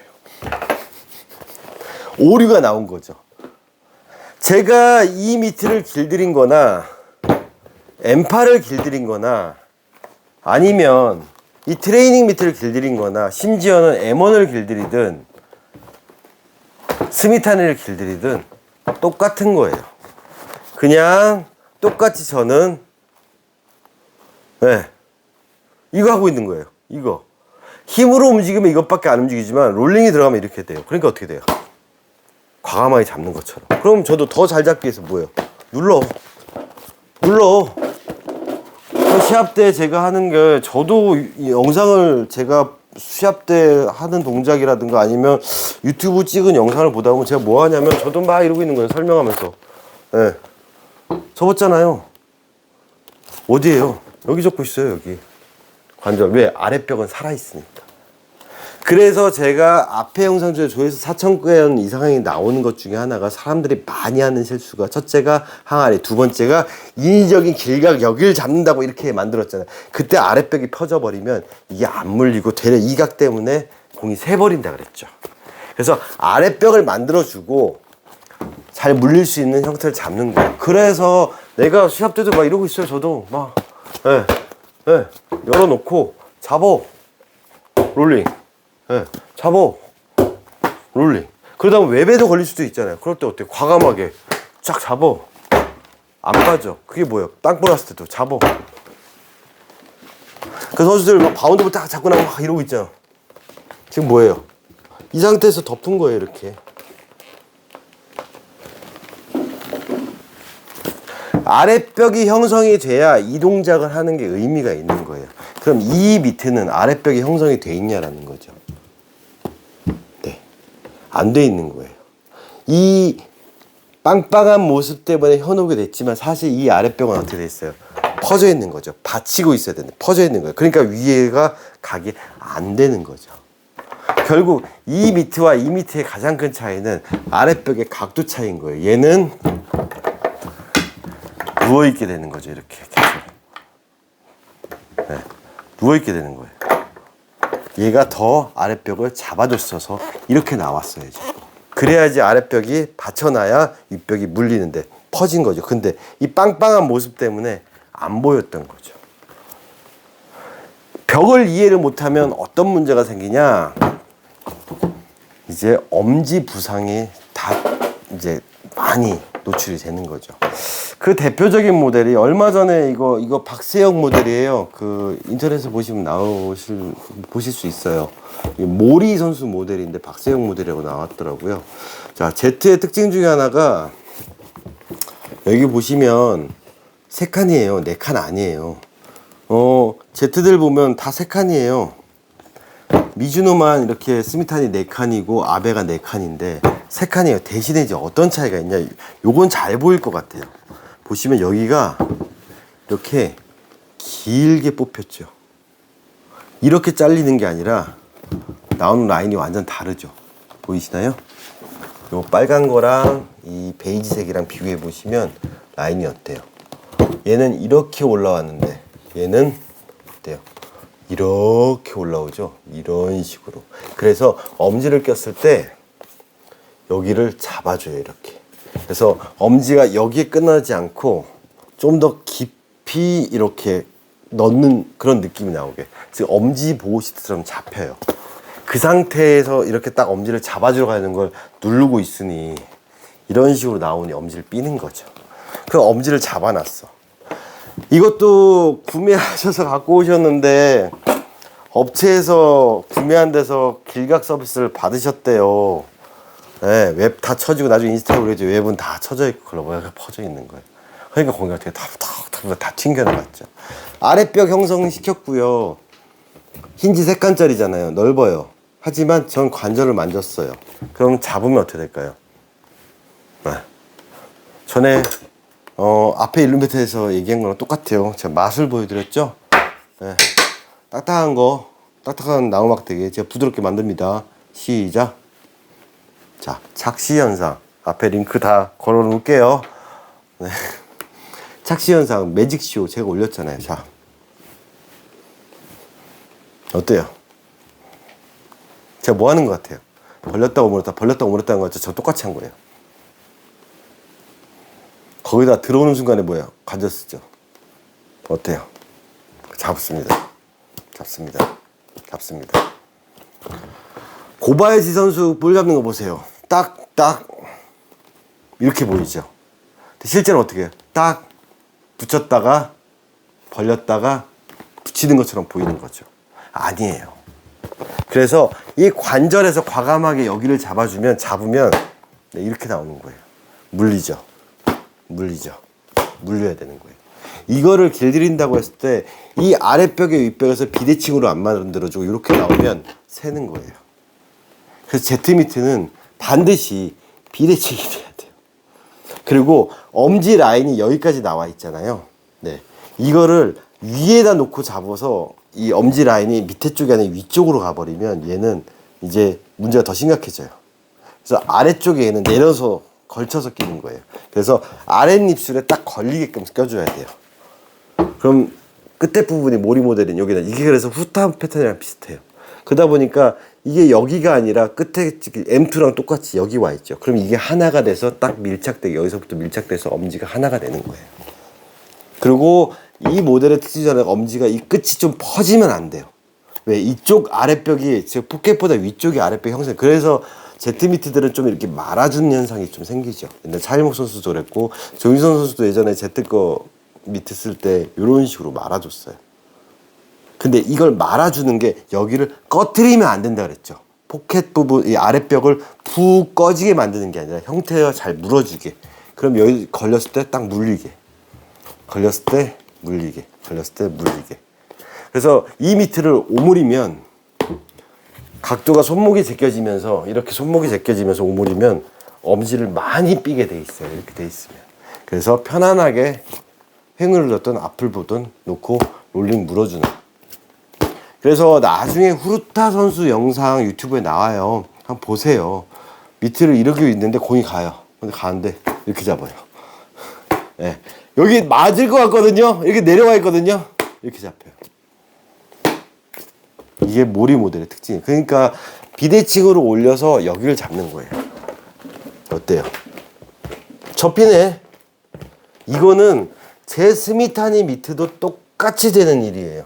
오류가 나온 거죠. 제가 이 미트를 길들인 거나 M8을 길들인 거나 아니면 이 트레이닝 미트를 길들인 거나 심지어는 M1을 길들이든 스미타니를 길들이든 똑같은 거예요. 그냥 똑같이 저는 네, 이거 하고 있는 거예요. 이거 힘으로 움직이면 이것밖에 안 움직이지만 롤링이 들어가면 이렇게 돼요. 그러니까 어떻게 돼요? 과감하게 잡는 것처럼. 그럼 저도 더 잘 잡기 위해서 뭐예요? 눌러. 시합 때 제가 하는 게, 저도 이 영상을 제가 시합 때 하는 동작이라든가 아니면 유튜브 찍은 영상을 보다 보면 제가 뭐 하냐면 저도 막 이러고 있는 거예요. 설명하면서. 네. 접었잖아요. 어디에요? 여기 접고 있어요. 여기. 관절. 왜? 아랫벽은 살아있으니까. 그래서 제가 앞에 영상 중에 조회수 4,000건 이상이 나오는 것 중에 하나가, 사람들이 많이 하는 실수가, 첫째가 항아리, 두 번째가 인위적인 길각, 여기를 잡는다고 이렇게 만들었잖아요. 그때 아랫벽이 펴져버리면 이게 안 물리고 되려 이 각 때문에 공이 새버린다 그랬죠. 그래서 아랫벽을 만들어주고 잘 물릴 수 있는 형태를 잡는 거예요. 그래서 내가 시합 때도 막 이러고 있어요. 저도 막 열어놓고 잡어 롤링, 잡어 롤링. 그러다 보면 웹에도 걸릴 수도 있잖아요. 그럴 때 어때? 과감하게 쫙 잡어. 안 빠져. 그게 뭐예요? 땅볼 났을 때도 잡어. 그 선수들 막 바운드부터 딱 잡고 나면 막 이러고 있잖아. 지금 뭐예요? 이 상태에서 덮은 거예요. 이렇게. 아랫벽이 형성이 돼야 이 동작을 하는 게 의미가 있는 거예요. 그럼 이 밑에는 아랫벽이 형성이 돼 있냐라는 거죠. 네, 안 돼 있는 거예요. 이 빵빵한 모습 때문에 현혹이 됐지만 사실 이 아랫벽은 어떻게 돼 있어요? 퍼져 있는 거죠. 받치고 있어야 되는데 퍼져 있는 거예요. 그러니까 위에가 각이 안 되는 거죠. 결국 이 미트와 이 미트의 가장 큰 차이는 아랫벽의 각도 차이인 거예요. 얘는 누워있게 되는 거죠. 이렇게 네, 누워있게 되는 거예요. 얘가 더 아랫벽을 잡아줬어서 이렇게 나왔어요. 지금. 그래야지 아랫벽이 받쳐놔야 윗벽이 물리는데 퍼진 거죠. 근데 이 빵빵한 모습 때문에 안 보였던 거죠. 벽을 이해를 못하면 어떤 문제가 생기냐, 이제 엄지 부상이 다 이제 많이 노출이 되는 거죠. 그 대표적인 모델이 얼마 전에 이거 박세영 모델이에요. 그 인터넷에 보시면 보실 수 있어요. 모리 선수 모델인데 박세영 모델이라고 나왔더라고요. 자, Z의 특징 중에 하나가 여기 보시면 3칸이에요. 4칸 아니에요. Z들 보면 다 3칸이에요. 미즈노만 이렇게 스미탄이 4칸이고 아베가 4칸인데 3칸이에요. 대신에 이제 어떤 차이가 있냐, 요건 잘 보일 것 같아요. 보시면 여기가 이렇게 길게 뽑혔죠. 이렇게 잘리는 게 아니라 나오는 라인이 완전 다르죠. 보이시나요? 요 빨간 거랑 이 베이지색이랑 비교해 보시면 라인이 어때요? 얘는 이렇게 올라왔는데 얘는 어때요? 이렇게 올라오죠. 이런 식으로. 그래서 엄지를 꼈을 때 여기를 잡아줘요. 이렇게. 그래서 엄지가 여기에 끝나지 않고 좀 더 깊이 이렇게 넣는 그런 느낌이 나오게. 즉 엄지 보호시트처럼 잡혀요. 그 상태에서 이렇게 딱 엄지를 잡아주러 가는 걸 누르고 있으니 이런 식으로 나오니 엄지를 삐는 거죠. 그럼 엄지를 잡아놨어. 이것도 구매하셔서 갖고 오셨는데 업체에서 구매한 데서 길각 서비스를 받으셨대요. 네, 웹 다 쳐지고 나중에 인스타에 올리죠. 웹은 다 쳐져 있고 글로벌하게 퍼져 있는 거예요. 그러니까 거기가 어떻게 다 튕겨나갔죠. 아랫벽 형성시켰고요. 힌지 3칸짜리잖아요. 넓어요. 하지만 전 관절을 만졌어요. 그럼 잡으면 어떻게 될까요? 네. 전에 앞에 일루미터에서 얘기한 거랑 똑같아요. 제가 맛을 보여드렸죠? 네. 딱딱한 나무막대기 제가 부드럽게 만듭니다. 시작. 자, 착시 현상. 앞에 링크 다 걸어 놓을게요. 네. 착시 현상, 매직쇼 제가 올렸잖아요. 자, 어때요? 제가 뭐 하는 것 같아요? 벌렸다 오므렸다 하는 거 저 똑같이 한 거예요. 거기다 들어오는 순간에 뭐예요? 관절 쓰죠. 어때요? 잡습니다. 고바야시 선수 볼 잡는 거 보세요. 딱 이렇게 보이죠. 실제로 어떻게 해요? 딱 붙였다가 벌렸다가 붙이는 것처럼 보이는 거죠. 아니에요. 그래서 이 관절에서 과감하게 여기를 잡으면 네, 이렇게 나오는 거예요. 물려야 되는 거예요. 이거를 길들인다고 했을 때 이 아랫벽에 윗벽에서 비대칭으로 안 만들어주고 이렇게 나오면 새는 거예요. 그래서 Z미트는 반드시 비대칭이 돼야 돼요. 그리고 엄지 라인이 여기까지 나와 있잖아요. 네, 이거를 위에다 놓고 잡아서 이 엄지 라인이 밑에 쪽이 아니라 위쪽으로 가버리면 얘는 이제 문제가 더 심각해져요. 그래서 아래쪽에 얘는 내려서 걸쳐서 끼는 거예요. 그래서 아랫입술에 딱 걸리게끔 껴줘야 돼요. 그럼 끝에 부분이 모리 모델인 여기다, 이게 그래서 후타 패턴이랑 비슷해요. 그러다 보니까 이게 여기가 아니라 끝에 M2랑 똑같이 여기 와 있죠. 그럼 이게 하나가 돼서 딱 밀착되게, 여기서부터 밀착돼서 엄지가 하나가 되는 거예요. 그리고 이 모델의 특징은 엄지가 이 끝이 좀 퍼지면 안 돼요. 왜? 이쪽 아랫벽이, 즉 포켓보다 위쪽이 아랫벽 형성. 그래서 Z미트들은 좀 이렇게 말아주는 현상이 좀 생기죠. 옛날 차일목 선수도 그랬고, 조인선 선수도 예전에 Z 거 미트 쓸 때 이런 식으로 말아줬어요. 근데 이걸 말아주는 게 여기를 꺼트리면 안 된다 그랬죠. 포켓 부분, 이 아랫벽을 푹 꺼지게 만드는 게 아니라 형태가 잘 물어지게. 그럼 여기 걸렸을 때 딱 물리게. 걸렸을 때 물리게. 그래서 이 미트를 오므리면 각도가 손목이 제껴지면서, 이렇게 손목이 제껴지면서 오므리면 엄지를 많이 삐게 돼 있어요. 이렇게 돼 있으면. 그래서 편안하게 횡을 넣든 앞을 보든 놓고 롤링 물어주는. 그래서 나중에 후르타 선수 영상 유튜브에 나와요. 한번 보세요. 미트를 이렇게 있는데 공이 가요. 근데 가는데 이렇게 잡아요. 네. 여기 맞을 것 같거든요. 이렇게 내려와 있거든요. 이렇게 잡혀요. 이게 모리 모델의 특징이에요. 그러니까 비대칭으로 올려서 여기를 잡는 거예요. 어때요? 접히네. 이거는 제 스미타니 미트도 똑같이 되는 일이에요.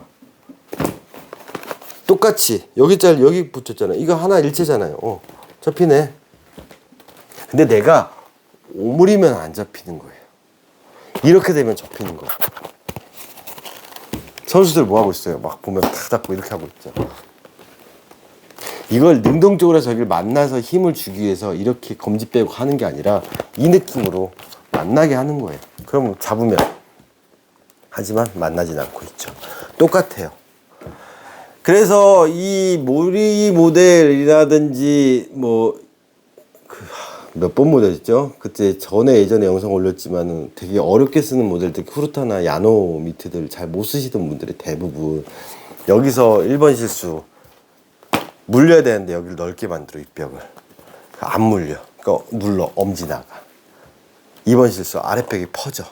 똑같이 여기 붙였잖아요. 이거 하나 일체잖아요. 접히네. 근데 내가 오므리면 안 잡히는 거예요. 이렇게 되면 잡히는 거예요. 선수들 뭐 하고 있어요? 막 보면 탁 잡고 이렇게 하고 있죠. 이걸 능동적으로 해서 여기를 만나서 힘을 주기 위해서 이렇게 검지 빼고 하는 게 아니라 이 느낌으로 만나게 하는 거예요. 그럼 잡으면. 하지만 만나진 않고 있죠. 똑같아요. 그래서 이 모리 모델이라든지 뭐 몇 번 모델이죠? 그때 예전에 영상 올렸지만은 되게 어렵게 쓰는 모델들, 후르타나 야노 미트들 잘 못 쓰시던 분들이 대부분 여기서 1번 실수, 물려야 되는데 여기를 넓게 만들어, 윗벽을 안 물려. 그러니까 눌러, 엄지 나가. 2번 실수, 아랫벽이 퍼져.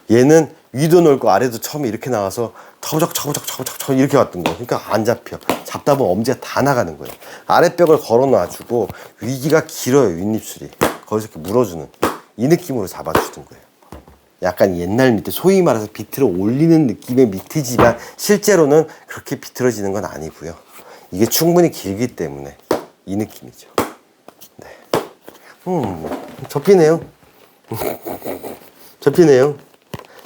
얘는 위도 넓고 아래도 처음에 이렇게 나와서 처벅처벅 이렇게 왔던 거예요. 그러니까 안 잡혀. 잡다 보면 엄지가 다 나가는 거예요. 아랫벽을 걸어 놔주고 위기가 길어요, 윗입술이. 거기서 이렇게 물어주는 이 느낌으로 잡아주는 거예요. 약간 옛날 미트, 소위 말해서 비틀어 올리는 느낌의 미트지만 실제로는 그렇게 비틀어지는 건 아니고요. 이게 충분히 길기 때문에 이 느낌이죠. 네. 접히네요. 접히네요.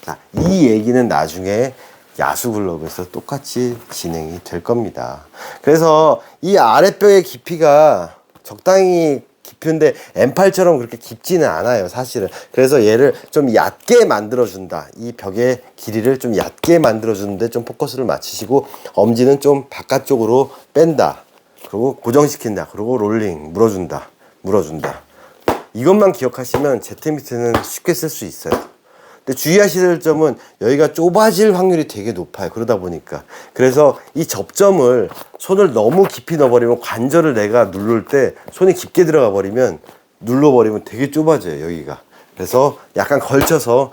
자, 이 얘기는 나중에 야수 글러브에서 똑같이 진행이 될 겁니다. 그래서 이 아랫벽의 깊이가 적당히 깊은데 M8처럼 그렇게 깊지는 않아요, 사실은. 그래서 얘를 좀 얕게 만들어준다. 이 벽의 길이를 좀 얕게 만들어주는데 좀 포커스를 맞추시고, 엄지는 좀 바깥쪽으로 뺀다. 그리고 고정시킨다. 그리고 롤링, 물어준다. 이것만 기억하시면 Z미트는 쉽게 쓸 수 있어요. 근데 주의하셔야 될 점은 여기가 좁아질 확률이 되게 높아요. 그러다 보니까. 그래서 이 접점을 손을 너무 깊이 넣어버리면 관절을 내가 누를 때 손이 깊게 들어가 버리면 눌러버리면 되게 좁아져요, 여기가. 그래서 약간 걸쳐서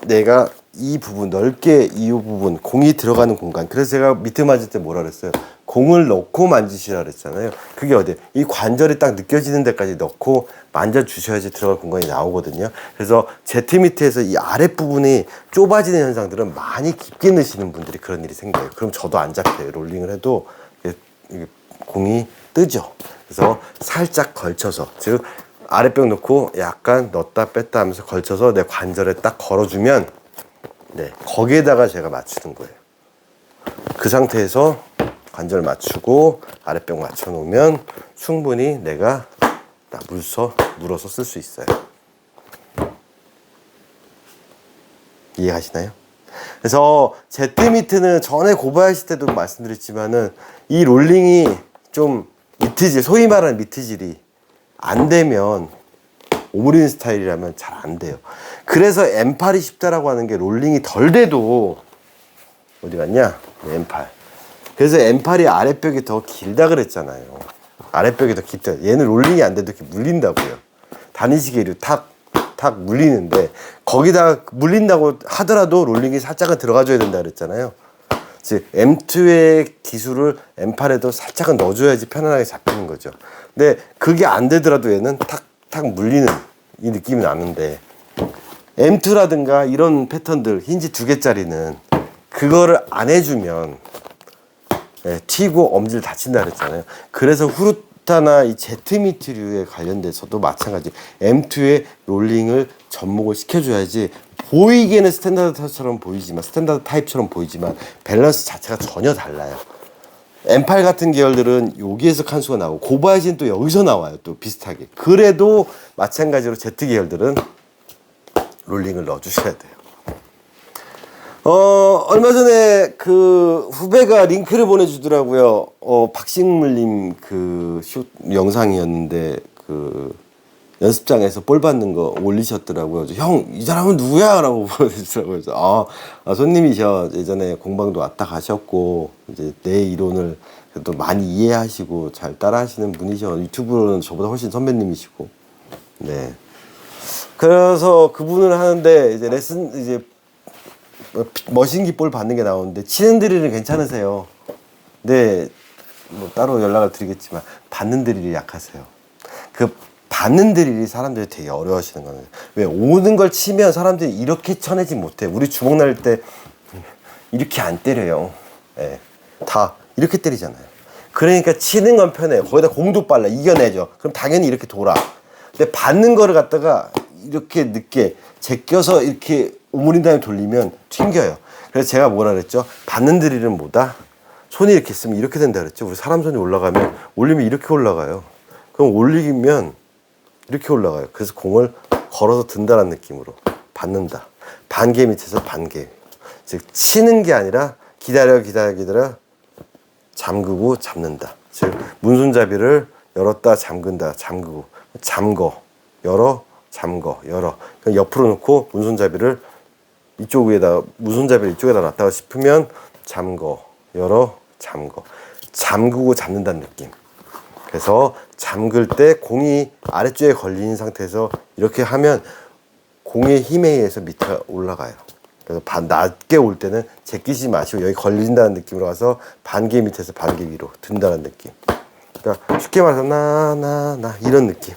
내가 이 부분, 넓게 이 부분, 공이 들어가는 공간. 그래서 제가 미트 만질 때 뭐라 그랬어요? 공을 넣고 만지시라 그랬잖아요. 그게 어디예요? 이 관절이 딱 느껴지는 데까지 넣고 만져주셔야지 들어갈 공간이 나오거든요. 그래서 Z미트에서 이 아랫부분이 좁아지는 현상들은 많이 깊게 넣으시는 분들이 그런 일이 생겨요. 그럼 저도 안 잡혀요. 롤링을 해도 이게 공이 뜨죠. 그래서 살짝 걸쳐서, 즉 아랫벽 넣고 약간 넣었다 뺐다 하면서 걸쳐서 내 관절에 딱 걸어주면, 네, 거기에다가 제가 맞추는 거예요. 그 상태에서 관절 맞추고 아랫벽 맞춰 놓으면 충분히 내가 딱 물어서 쓸 수 있어요. 이해하시나요? 그래서 Z미트는 전에 고바야시 때도 말씀드렸지만은 이 롤링이 좀 미트질, 소위 말하는 미트질이 안 되면, 오므리는 스타일이라면 잘 안 돼요. 그래서 M8이 쉽다라고 하는 게 롤링이 덜 돼도, 어디 갔냐? 네, M8. 그래서 M8이 아랫벽이 더 길다 그랬잖아요. 아랫벽이 더 깊다. 얘는 롤링이 안 돼도 이렇게 물린다고요. 단위시계로 탁 물리는데, 거기다가 물린다고 하더라도 롤링이 살짝은 들어가줘야 된다 그랬잖아요. 즉 M2의 기술을 M8에도 살짝은 넣어줘야지 편안하게 잡히는 거죠. 근데 그게 안 되더라도 얘는 탁 물리는 이 느낌이 나는데, M2라든가 이런 패턴들, 힌지 2개짜리는 그거를 안 해주면 튀고 엄지를 다친다 그랬잖아요. 그래서 후르타나 이 Z미트류에 관련돼서도 마찬가지, M2의 롤링을 접목을 시켜줘야지 보이기에는 스탠다드 타입처럼 보이지만 밸런스 자체가 전혀 달라요. M8 같은 계열들은 여기에서 칸수가 나오고, 고바야시는 또 여기서 나와요, 또 비슷하게. 그래도 마찬가지로 Z 계열들은 롤링을 넣어주셔야 돼요. 얼마 전에 그 후배가 링크를 보내주더라고요. 박식물님 그 영상이었는데, 그 연습장에서 볼 받는 거 올리셨더라고요. 형, 이 사람은 누구야? 라고 보내주더라고요. 그래서 손님이셔. 예전에 공방도 왔다 가셨고, 이제 내 이론을 또 많이 이해하시고 잘 따라 하시는 분이셔. 유튜브로는 저보다 훨씬 선배님이시고. 네. 그래서 그분을 하는데, 이제 이제 머신기 볼 받는 게 나오는데, 치는 드릴은 괜찮으세요? 네, 뭐 따로 연락을 드리겠지만 받는 드릴이 약하세요. 그 받는 드릴이 사람들이 되게 어려워하시는 거예요. 왜? 오는 걸 치면 사람들이 이렇게 쳐내지 못해. 우리 주먹 날 때 이렇게 안 때려요. 예, 다 이렇게 때리잖아요. 그러니까 치는 건 편해요. 거기다 공도 빨라, 이겨내죠. 그럼 당연히 이렇게 돌아. 근데 받는 거를 갖다가 이렇게 늦게 제껴서 이렇게 오므린 다음에 돌리면 튕겨요. 그래서 제가 뭐라 그랬죠? 받는 드릴은 뭐다? 손이 이렇게 있으면 이렇게 된다 그랬죠. 우리 사람 손이 올라가면 올리면 이렇게 올라가요. 그럼 올리면 이렇게 올라가요. 그래서 공을 걸어서 든다는 느낌으로 받는다. 반개 밑에서 반개. 즉 치는 게 아니라 기다려 잠그고 잡는다. 즉 문손잡이를 열었다 잠근다 잠그고 잠궈 열어 잠궈 열어. 그럼 옆으로 놓고 문손잡이를 이쪽 위에다 문손잡이를 이쪽에다 놨다가 싶으면 잠궈 열어 잠궈 잠그고 잡는다는 느낌. 그래서 잠글 때 공이 아래쪽에 걸린 상태에서 이렇게 하면 공의 힘에 의해서 밑에 올라가요. 그래서 낮게 올 때는 제끼지 마시고 여기 걸린다는 느낌으로 가서 반개 밑에서 반개 위로 든다는 느낌. 그러니까 쉽게 말해서 나 이런 느낌.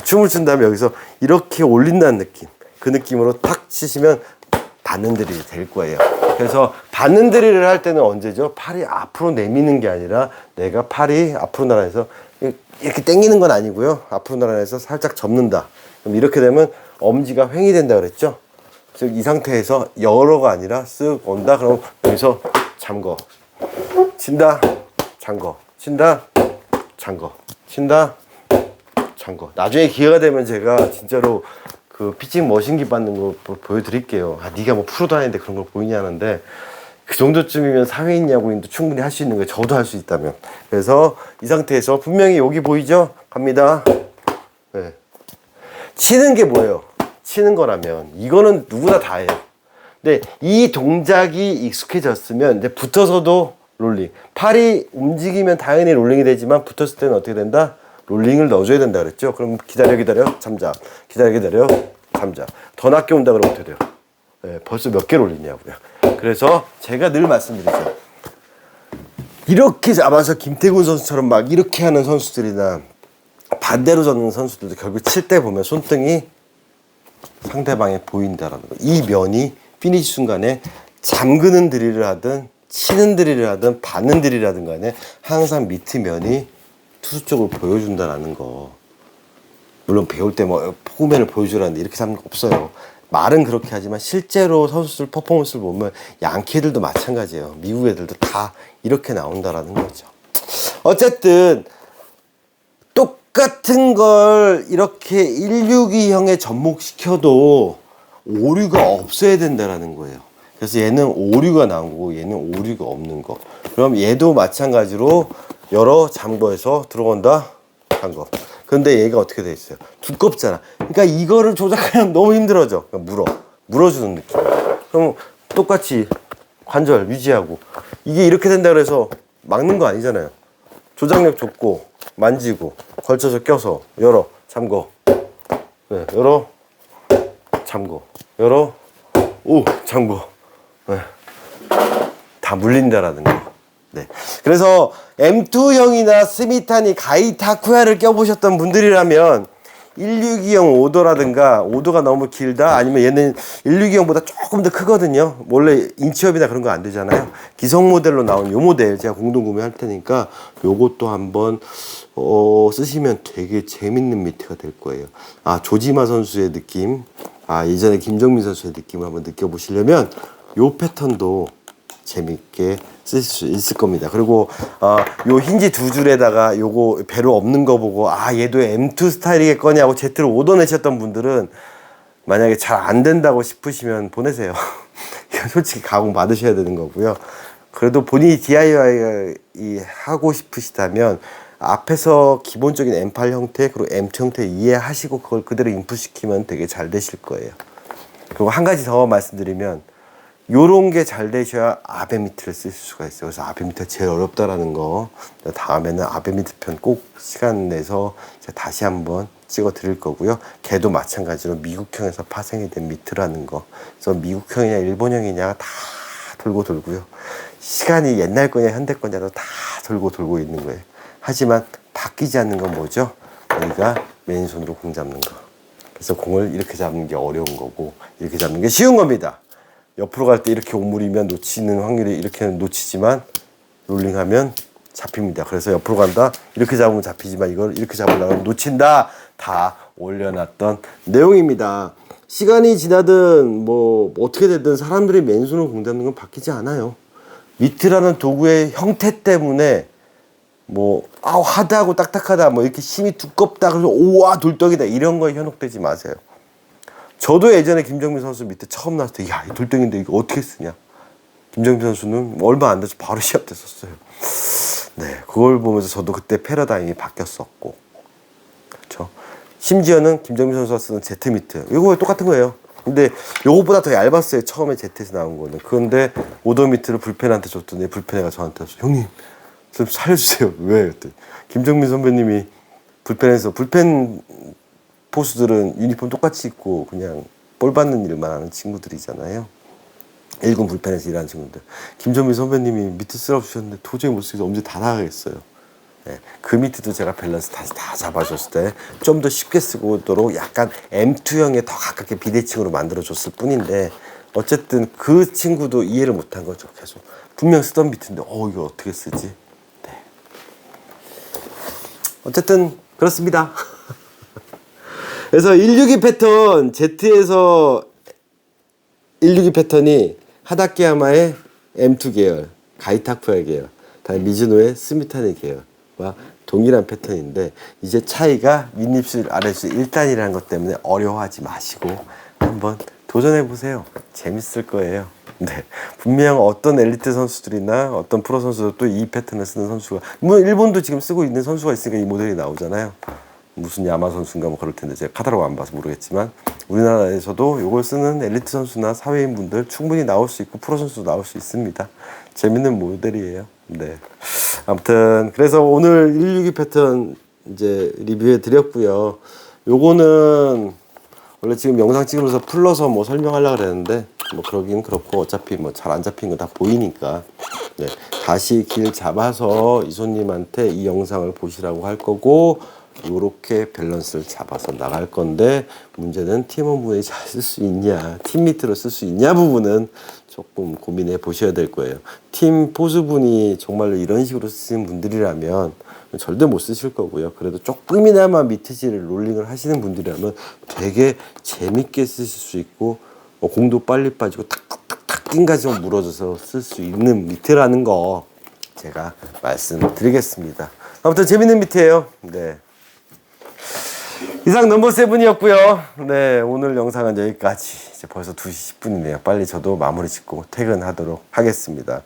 춤을 춘 다음에 여기서 이렇게 올린다는 느낌. 그 느낌으로 탁 치시면 받는 드릴이 될 거예요. 그래서 받는 드릴을 할 때는 언제죠? 팔이 앞으로 내미는 게 아니라 내가 팔이 앞으로 나란해서 이렇게 당기는 건 아니고요. 앞으로 나란해서 살짝 접는다. 그럼 이렇게 되면 엄지가 횡이 된다 그랬죠? 즉 이 상태에서 열어가 아니라 쓱 온다. 그럼 여기서 잠궈 친다 잠궈 친다 잠궈 친다 잠궈. 나중에 기회가 되면 제가 진짜로 그 피칭 머신기 받는 거 보여드릴게요. 아 네가 뭐 프로도 아닌데 그런 걸 보이냐 하는데 그 정도쯤이면 사회인 야구인도 충분히 할 수 있는 거예요. 저도 할 수 있다면. 그래서 이 상태에서 분명히 여기 보이죠? 갑니다. 네. 치는 게 뭐예요? 치는 거라면 이거는 누구나 다 해요. 근데 이 동작이 익숙해졌으면 이제 붙어서도 롤링. 팔이 움직이면 당연히 롤링이 되지만 붙었을 때는 어떻게 된다? 롤링을 넣어줘야 된다 그랬죠? 그럼 기다려 잠자. 기다려 잠자. 더 낮게 온다 그러면 어떻게 돼요? 네, 벌써 몇 개 롤리냐고요. 그래서 제가 늘 말씀드리죠. 이렇게 잡아서 김태균 선수처럼 막 이렇게 하는 선수들이나 반대로 잡는 선수들도 결국 칠 때 보면 손등이 상대방에 보인다라는 거. 이 면이 피니시 순간에 잠그는 드릴을 하든 치는 드릴을 하든 받는 드릴을 하든 간에 항상 밑에 면이 투수 쪽을 보여준다라는 거. 물론 배울 때 뭐 포구면을 보여주라는데 이렇게 하는 거 없어요. 말은 그렇게 하지만 실제로 선수들 퍼포먼스를 보면 양키 애들도 마찬가지예요. 미국 애들도 다 이렇게 나온다라는 거죠. 어쨌든 똑같은 걸 이렇게 162형에 접목시켜도 오류가 없어야 된다라는 거예요. 그래서 얘는 오류가 나온 거고 얘는 오류가 없는 거. 그럼 얘도 마찬가지로 열어 잠궈서 들어온다 잠궈. 근데 얘가 어떻게 돼 있어요? 두껍잖아. 그러니까 이거를 조작하면 너무 힘들어져. 그러니까 물어주는 느낌. 그럼 똑같이 관절 유지하고 이게 이렇게 된다 그래서 막는 거 아니잖아요. 조작력 줬고 만지고 걸쳐서 껴서 열어 잠궈. 네, 열어 잠궈. 열어 오 잠궈. 네. 다 물린다라는 거. 네. 그래서 M2형이나 스미타니 가이타쿠야를 껴보셨던 분들이라면 162형 오도라든가 오도가 너무 길다 아니면 얘는 162형보다 조금 더 크거든요. 원래 인치업이나 그런 거 안 되잖아요. 기성 모델로 나온 요 모델 제가 공동 구매할 테니까 요것도 한번 쓰시면 되게 재밌는 미트가 될 거예요. 아 조지마 선수의 느낌, 아 예전에 김정민 선수의 느낌을 한번 느껴보시려면 요 패턴도 재밌게 쓸 수 있을 겁니다. 그리고 요 힌지 두 줄에다가 요거 배로 없는 거 보고 아 얘도 M2 스타일이겠거니 하고 Z를 오더내셨던 분들은 만약에 잘 안 된다고 싶으시면 보내세요. 솔직히 가공 받으셔야 되는 거고요. 그래도 본인이 DIY 하고 싶으시다면 앞에서 기본적인 M8 형태 그리고 M2 형태 이해하시고 그걸 그대로 인풋시키면 되게 잘 되실 거예요. 그리고 한 가지 더 말씀드리면 요런 게 잘 되셔야 아베미트를 쓸 수가 있어요. 그래서 아베미트가 제일 어렵다라는 거 다음에는 아베미트 편 꼭 시간 내서 제가 다시 한번 찍어 드릴 거고요. 걔도 마찬가지로 미국형에서 파생이 된 미트라는 거. 그래서 미국형이냐 일본형이냐 다 돌고요. 시간이 옛날 거냐 현대 거냐도 다 돌고 있는 거예요. 하지만 바뀌지 않는 건 뭐죠? 우리가 맨손으로 공 잡는 거. 그래서 공을 이렇게 잡는 게 어려운 거고 이렇게 잡는 게 쉬운 겁니다. 옆으로 갈 때 이렇게 오므리면 놓치는 확률이 이렇게는 놓치지만 롤링하면 잡힙니다. 그래서 옆으로 간다 이렇게 잡으면 잡히지만 이걸 이렇게 잡으려면 놓친다. 다 올려놨던 내용입니다. 시간이 지나든 뭐 어떻게 되든 사람들이 맨손으로 공 잡는 건 바뀌지 않아요. 미트라는 도구의 형태 때문에 뭐 하다고 딱딱하다 뭐 이렇게 힘이 두껍다 그래서 오와 돌덩이다 이런 거에 현혹되지 마세요. 저도 예전에 김정민 선수 밑에 처음 나왔을 때 야, 이 돌덩인데 이거 어떻게 쓰냐. 김정민 선수는 얼마 안 돼서 바로 시합 때 썼어요. 네, 그걸 보면서 저도 그때 패러다임이 바뀌었었고, 그렇죠. 심지어는 김정민 선수가 쓰는 제트 미트 이거 똑같은 거예요. 근데 요것보다 더 얇았어요. 처음에 제트에서 나온 거는. 그런데 오더 미트를 불펜한테 줬더니 불펜애가 저한테 왔어. 형님 좀 살려주세요. 왜? 그랬더니 김정민 선배님이 불펜에서 불펜 포수들은 유니폼 똑같이 입고 그냥 볼 받는 일만 하는 친구들이잖아요. 1군 불펜에서 일하는 친구들. 김정민 선배님이 미트 쓰라고 주셨는데 도저히 못 쓰겠어. 엄지 다 나가겠어요. 네, 그 미트도 제가 밸런스 다시 다 잡아줬을 때 좀 더 쉽게 쓰고도록 약간 M2형에 더 가깝게 비대칭으로 만들어줬을 뿐인데 어쨌든 그 친구도 이해를 못한 거죠. 계속 분명 쓰던 미트인데 이거 어떻게 쓰지? 네. 어쨌든 그렇습니다. 그래서 162 패턴 Z에서 162 패턴이 하다케야마의 M2 계열, 가이타쿠야 계열, 다음 미즈노의 스미타니 계열과 동일한 패턴인데 이제 차이가 윗입술 아랫입술 1단이라는 것 때문에 어려워하지 마시고 한번 도전해 보세요. 재밌을 거예요. 네, 분명 어떤 엘리트 선수들이나 어떤 프로 선수도 이 패턴을 쓰는 선수가 뭐 일본도 지금 쓰고 있는 선수가 있으니까 이 모델이 나오잖아요. 무슨 야마 선수인가 뭐 그럴 텐데 제가 카타로그 안 봐서 모르겠지만 우리나라에서도 이걸 쓰는 엘리트 선수나 사회인 분들 충분히 나올 수 있고 프로 선수도 나올 수 있습니다. 재밌는 모델이에요. 네. 아무튼 그래서 오늘 162 패턴 이제 리뷰해 드렸고요. 요거는 원래 지금 영상 찍으면서 풀러서 뭐 설명하려고 그랬는데 뭐 그러긴 그렇고 어차피 뭐 잘 안 잡힌 거 다 보이니까 네. 다시 길 잡아서 이손님한테 이 영상을 보시라고 할 거고 요렇게 밸런스를 잡아서 나갈 건데 문제는 팀원분이 잘 쓸 수 있냐 팀 밑으로 쓸 수 있냐 부분은 조금 고민해 보셔야 될 거예요. 팀 포수분이 정말로 이런 식으로 쓰시는 분들이라면 절대 못 쓰실 거고요. 그래도 조금이나마 미트질을 롤링을 하시는 분들이라면 되게 재밌게 쓰실 수 있고 공도 빨리 빠지고 탁탁탁탁 낀까지 물어줘서 쓸 수 있는 미트라는 거 제가 말씀드리겠습니다. 아무튼 재밌는 미트예요. 네. 이상 넘버 세븐이었고요. 네, 오늘 영상은 여기까지. 이제 벌써 2시 10분이네요. 빨리 저도 마무리 짓고 퇴근하도록 하겠습니다.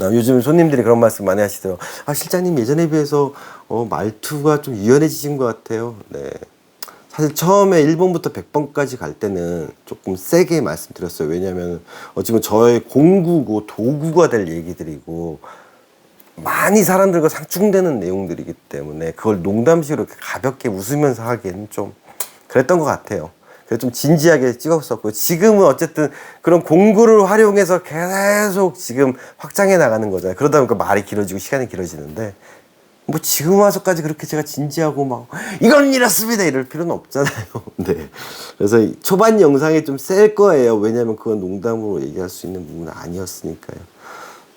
요즘 손님들이 그런 말씀 많이 하시더라고요. 실장님 예전에 비해서 말투가 좀 유연해지신 것 같아요. 네. 사실 처음에 1번부터 100번까지 갈 때는 조금 세게 말씀드렸어요. 왜냐하면 어찌보면 저의 공구고 도구가 될 얘기들이고 많이 사람들과 상충되는 내용들이기 때문에 그걸 농담식으로 가볍게 웃으면서 하기에는 좀 그랬던 것 같아요. 그래서 좀 진지하게 찍었었고 지금은 어쨌든 그런 공구를 활용해서 계속 지금 확장해 나가는 거잖아요. 그러다 보니까 말이 길어지고 시간이 길어지는데 뭐 지금 와서까지 그렇게 제가 진지하고 막 이건 이렇습니다 이럴 필요는 없잖아요. 네. 그래서 초반 영상이 좀 셀 거예요. 왜냐하면 그건 농담으로 얘기할 수 있는 부분은 아니었으니까요.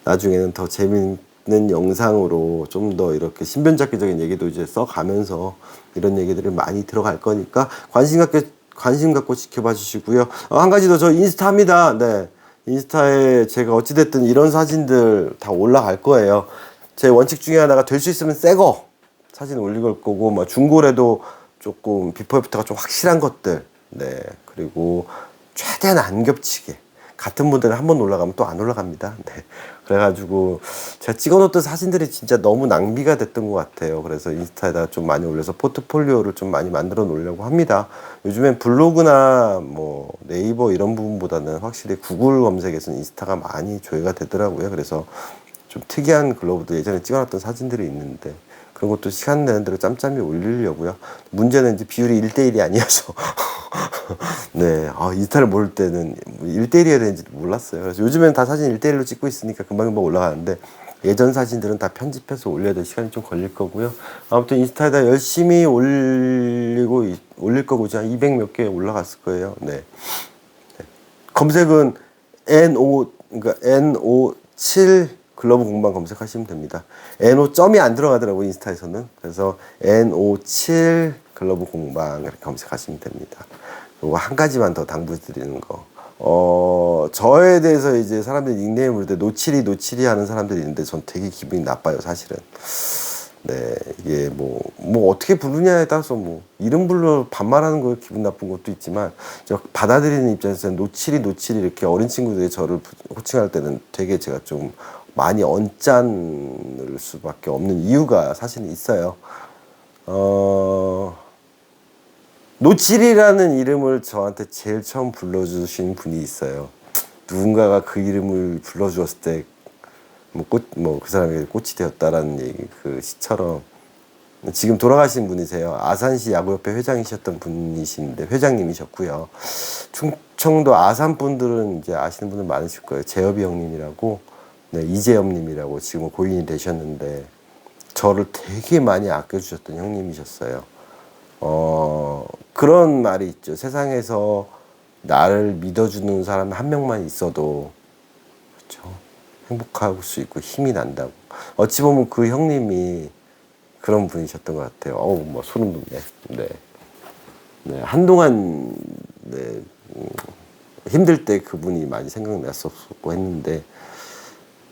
나중에는 더 재밌는 영상으로 좀 더 이렇게 신변잡기적인 얘기도 이제 써가면서 이런 얘기들이 많이 들어갈 거니까 관심 갖고 지켜봐 주시고요. 한 가지 더 저 인스타입니다. 네. 인스타에 제가 어찌됐든 이런 사진들 다 올라갈 거예요. 제 원칙 중에 하나가 될 수 있으면 새 거 사진 올릴 거고 뭐 중고래도 조금 비포 애프터가 좀 확실한 것들 네 그리고 최대한 안 겹치게 같은 모델은 한 번 올라가면 또 안 올라갑니다. 네 그래가지고 제가 찍어놓던 사진들이 진짜 너무 낭비가 됐던 것 같아요. 그래서 인스타에다 좀 많이 올려서 포트폴리오를 좀 많이 만들어 놓으려고 합니다. 요즘엔 블로그나 뭐 네이버 이런 부분보다는 확실히 구글 검색에서는 인스타가 많이 조회가 되더라고요. 그래서 좀 특이한 글러브도 예전에 찍어놨던 사진들이 있는데 그런 것도 시간 내는 대로 짬짬이 올리려고요. 문제는 이제 비율이 1대1이 아니어서 네, 인스타를 모를 때는 1대1이어야 되는지 몰랐어요. 그래서 요즘엔 다 사진 1대1로 찍고 있으니까 금방금방 올라가는데 예전 사진들은 다 편집해서 올려야 될 시간이 좀 걸릴 거고요. 아무튼 인스타에다 열심히 올릴 거고 이제 한 200 몇 개 올라갔을 거예요. 네. 검색은 그러니까 NO7 글러브 공방 검색하시면 됩니다. NO 점이 안 들어가더라고요, 인스타에서는. 그래서 NO7 글러브 공방 이렇게 검색하시면 됩니다. 그리고 한 가지만 더 당부드리는 거. 저에 대해서 이제 사람들이 닉네임을 부를 때 노칠이 하는 사람들이 있는데 전 되게 기분이 나빠요, 사실은. 네, 이게 뭐 어떻게 부르냐에 따라서 뭐 이름 불러 반말하는 거 기분 나쁜 것도 있지만 저 받아들이는 입장에서는 노칠이 이렇게 어린 친구들이 저를 호칭할 때는 되게 제가 좀 많이 언짢을 수밖에 없는 이유가 사실은 있어요. 노칠이라는 이름을 저한테 제일 처음 불러주신 분이 있어요. 누군가가 그 이름을 불러주었을 때 그 사람에게 꽃이 되었다라는 얘기, 그 시처럼 지금 돌아가신 분이세요. 아산시 야구협회 회장이셨던 분이신데 회장님이셨고요. 충청도 아산 분들은 이제 아시는 분들 많으실 거예요. 재엽이 형님이라고, 네, 이재엽님이라고 지금 고인이 되셨는데 저를 되게 많이 아껴주셨던 형님이셨어요. 그런 말이 있죠. 세상에서 나를 믿어주는 사람 한 명만 있어도, 그렇죠, 행복할 수 있고 힘이 난다고. 어찌 보면 그 형님이 그런 분이셨던 것 같아요. 뭐 소름 돋네. 네. 네. 한동안, 네, 힘들 때 그분이 많이 생각났었고 했는데,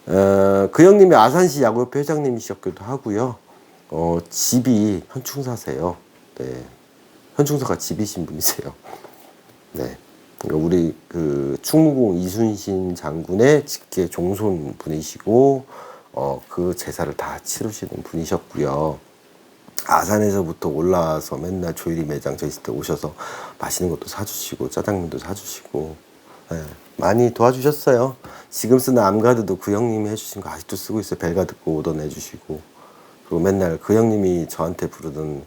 그 형님이 아산시 야구협회 회장님이셨기도 하고요. 집이 현충사세요. 네. 현충사가 집이신 분이세요. 네. 우리 그 충무공 이순신 장군의 직계 종손 분이시고, 그 제사를 다 치르시는 분이셨고요. 아산에서부터 올라와서 맨날 조일이 매장 저 있을 때 오셔서 맛있는 것도 사주시고 짜장면도 사주시고, 네, 많이 도와주셨어요. 지금 쓰는 암가드도 그 형님이 해주신 거 아직도 쓰고 있어요. 벨가드 거 오던 해주시고. 그리고 맨날 그 형님이 저한테 부르던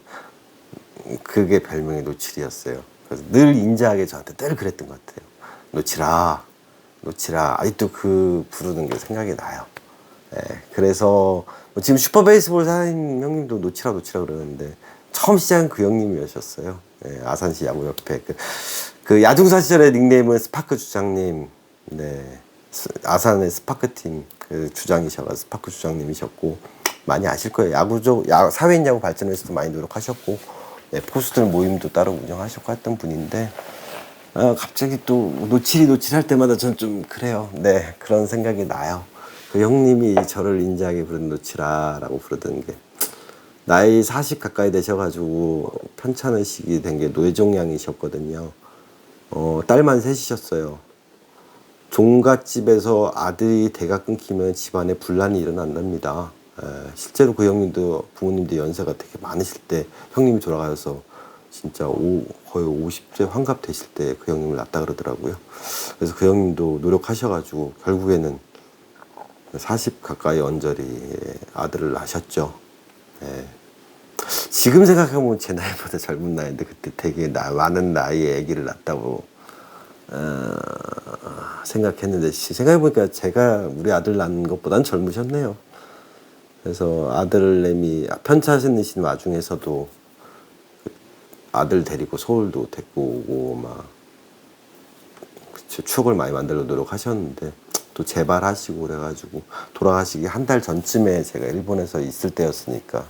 그게 별명이 노칠이었어요. 그래서 늘 인자하게 저한테 늘 그랬던 것 같아요. 노칠아, 노칠아. 아직도 그 부르는 게 생각이 나요. 네, 그래서 지금 슈퍼베이스볼 사장님 형님도 노칠아 그러는데 처음 시작은 그 형님이셨어요. 네, 아산시 야구협회 그 야중사 시절의 닉네임은 스파크 주장님. 네, 아산의 스파크팀 그 주장이셔서 스파크 주장님이셨고 많이 아실 거예요. 사회인 야구 발전에서도 많이 노력하셨고, 네, 포수들 모임도 따로 운영하셨고 했던 분인데, 갑자기 또 노칠이 할 때마다 전 좀 그래요. 네, 그런 생각이 나요. 그 형님이 저를 인자하게 부른 노칠아라고 부르던 게, 나이 40 가까이 되셔가지고 편찮으시게 된 게 뇌종양이셨거든요. 딸만 셋이셨어요. 종갓집에서 아들이 대가 끊기면 집안에 분란이 일어난답니다. 실제로 그 형님도 부모님도 연세가 되게 많으실 때 형님이 돌아가셔서 진짜 거의 50세 환갑 되실 때 그 형님을 낳았다 그러더라고요. 그래서 그 형님도 노력하셔가지고 결국에는 40 가까이 언저리 아들을 낳으셨죠. 예. 지금 생각해보면 제 나이보다 젊은 나이인데 그때 되게 많은 나이에 아기를 낳았다고 생각했는데 생각해보니까 제가 우리 아들 낳는 것보단 젊으셨네요. 그래서 아들내미 편찮으신 와중에서도 아들 데리고 서울도 데리고 오고 막 추억을 많이 만들려 노력하셨는데 또 재발하시고 그래가지고 돌아가시기 한 달 전쯤에 제가 일본에서 있을 때였으니까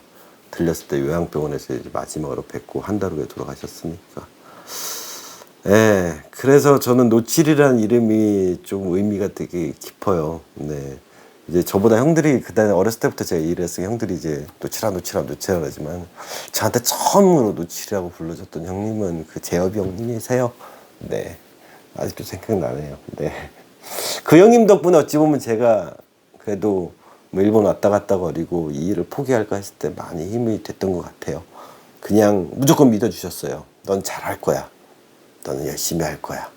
들렸을 때 요양병원에서 이제 마지막으로 뵙고 한 달 후에 돌아가셨으니까. 예, 그래서 저는 노칠이라는 이름이 좀 의미가 되게 깊어요. 네. 이제 저보다 형들이 그다음에 어렸을 때부터 제가 일을 했으니 형들이 이제 노칠아 하지만 저한테 처음으로 노칠이라고 불러줬던 형님은 그 재엽이 형님이세요. 네. 아직도 생각나네요. 네. 그 형님 덕분에 어찌 보면 제가 그래도 뭐 일본 왔다 갔다 거리고 이 일을 포기할까 했을 때 많이 힘이 됐던 것 같아요. 그냥 무조건 믿어주셨어요. 넌 잘할 거야. 너는 열심히 할 거야.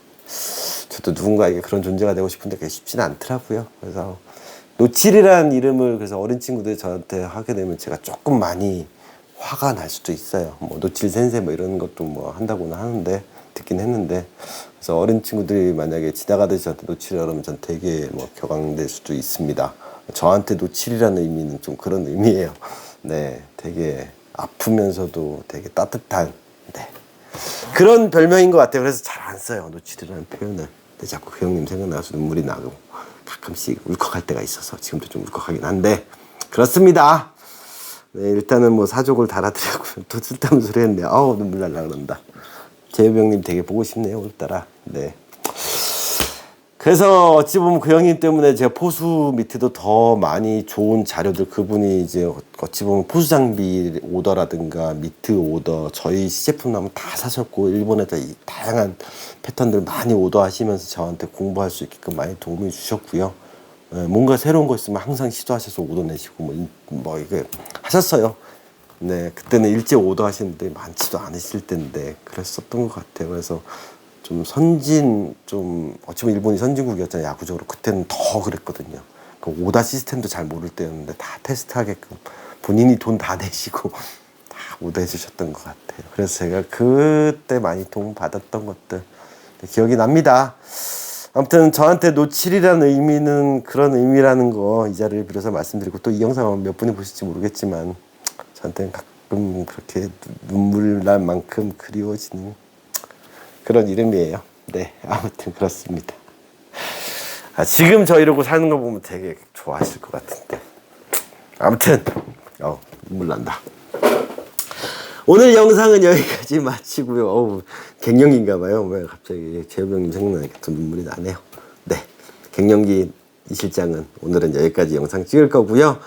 저도 누군가에게 그런 존재가 되고 싶은데 그게 쉽지는 않더라고요. 그래서 노칠이라는 이름을 그래서 어린 친구들이 저한테 하게 되면 제가 조금 많이 화가 날 수도 있어요. 뭐 노칠 센세 뭐 이런 것도 뭐 한다고는 하는데 듣긴 했는데, 그래서 어린 친구들이 만약에 지나가듯이 저한테 노칠이라 그러면 전 되게 뭐 격앙될 수도 있습니다. 저한테 노칠이라는 의미는 좀 그런 의미예요. 네, 되게 아프면서도 되게 따뜻한, 네, 그런 별명인 것 같아요. 그래서 잘 안 써요, 노칠이라는 표현을. 근데 자꾸 그 형님 생각나서 눈물이 나고 가끔씩 울컥할 때가 있어서 지금도 좀 울컥하긴 한데 그렇습니다. 네, 일단은 뭐 사족을 달아드리고 또 쓸데없는 소리 했네. 아우 눈물 날라 그런다. 재엽이 형님 되게 보고 싶네요 오늘따라. 네. 그래서 어찌 보면 그 형님 때문에 제가 포수 밑에도 더 많이 좋은 자료들 그분이 이제 어찌 보면 포수 장비 오더라든가 미트 오더 저희 시제품 나면 다 사셨고 일본에다 다양한 패턴들 많이 오더하시면서 저한테 공부할 수 있게끔 많이 도움을 주셨고요. 네, 뭔가 새로운 거 있으면 항상 시도하셔서 오더 내시고 뭐 이게 하셨어요. 네, 그때는 일제 오더 하시는 분들이 많지도 않으실 텐데 그랬었던 것 같아요. 그래서 좀 어찌 보면 일본이 선진국이었잖아요. 야구적으로 그때는 더 그랬거든요. 그 오다 시스템도 잘 모를 때였는데 다 테스트하게끔 본인이 돈 다 내시고 다 오다 해주셨던 것 같아요. 그래서 제가 그때 많이 도움 받았던 것들 기억이 납니다. 아무튼 저한테 노칠이라는 의미는 그런 의미라는 거 이 자리를 빌어서 말씀드리고 또 이 영상은 몇 분이 보실지 모르겠지만 저한테는 가끔 그렇게 눈물 날 만큼 그리워지는 그런 이름이에요. 네, 아무튼 그렇습니다. 지금 저 이러고 사는 거 보면 되게 좋아하실 것 같은데. 아무튼 눈물 난다. 오늘 영상은 여기까지 마치고요. 갱년기인가 봐요. 왜 갑자기 재엽이 형님 생각나니까 또 눈물이 나네요. 네, 갱년기 이 실장은 오늘은 여기까지 영상 찍을 거고요.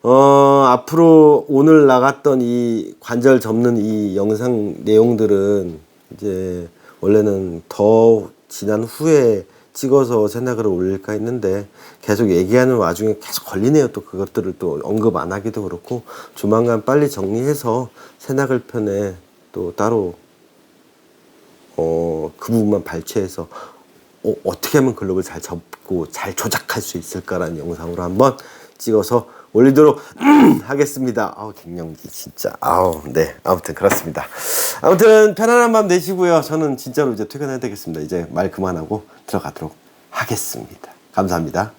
앞으로 오늘 나갔던 이 관절 접는 이 영상 내용들은 이제 원래는 더 지난 후에 찍어서 새나그를 올릴까 했는데 계속 얘기하는 와중에 계속 걸리네요. 또 그것들을 또 언급 안 하기도 그렇고 조만간 빨리 정리해서 새나글 편에 또 따로 그 부분만 발췌해서 어떻게 하면 글록을 잘 접고 잘 조작할 수 있을까라는 영상으로 한번 찍어서 올리도록 하겠습니다. 갱년기 진짜. 네. 아무튼 그렇습니다. 아무튼 편안한 밤 되시고요. 저는 진짜로 이제 퇴근해야 되겠습니다. 이제 말 그만하고 들어가도록 하겠습니다. 감사합니다.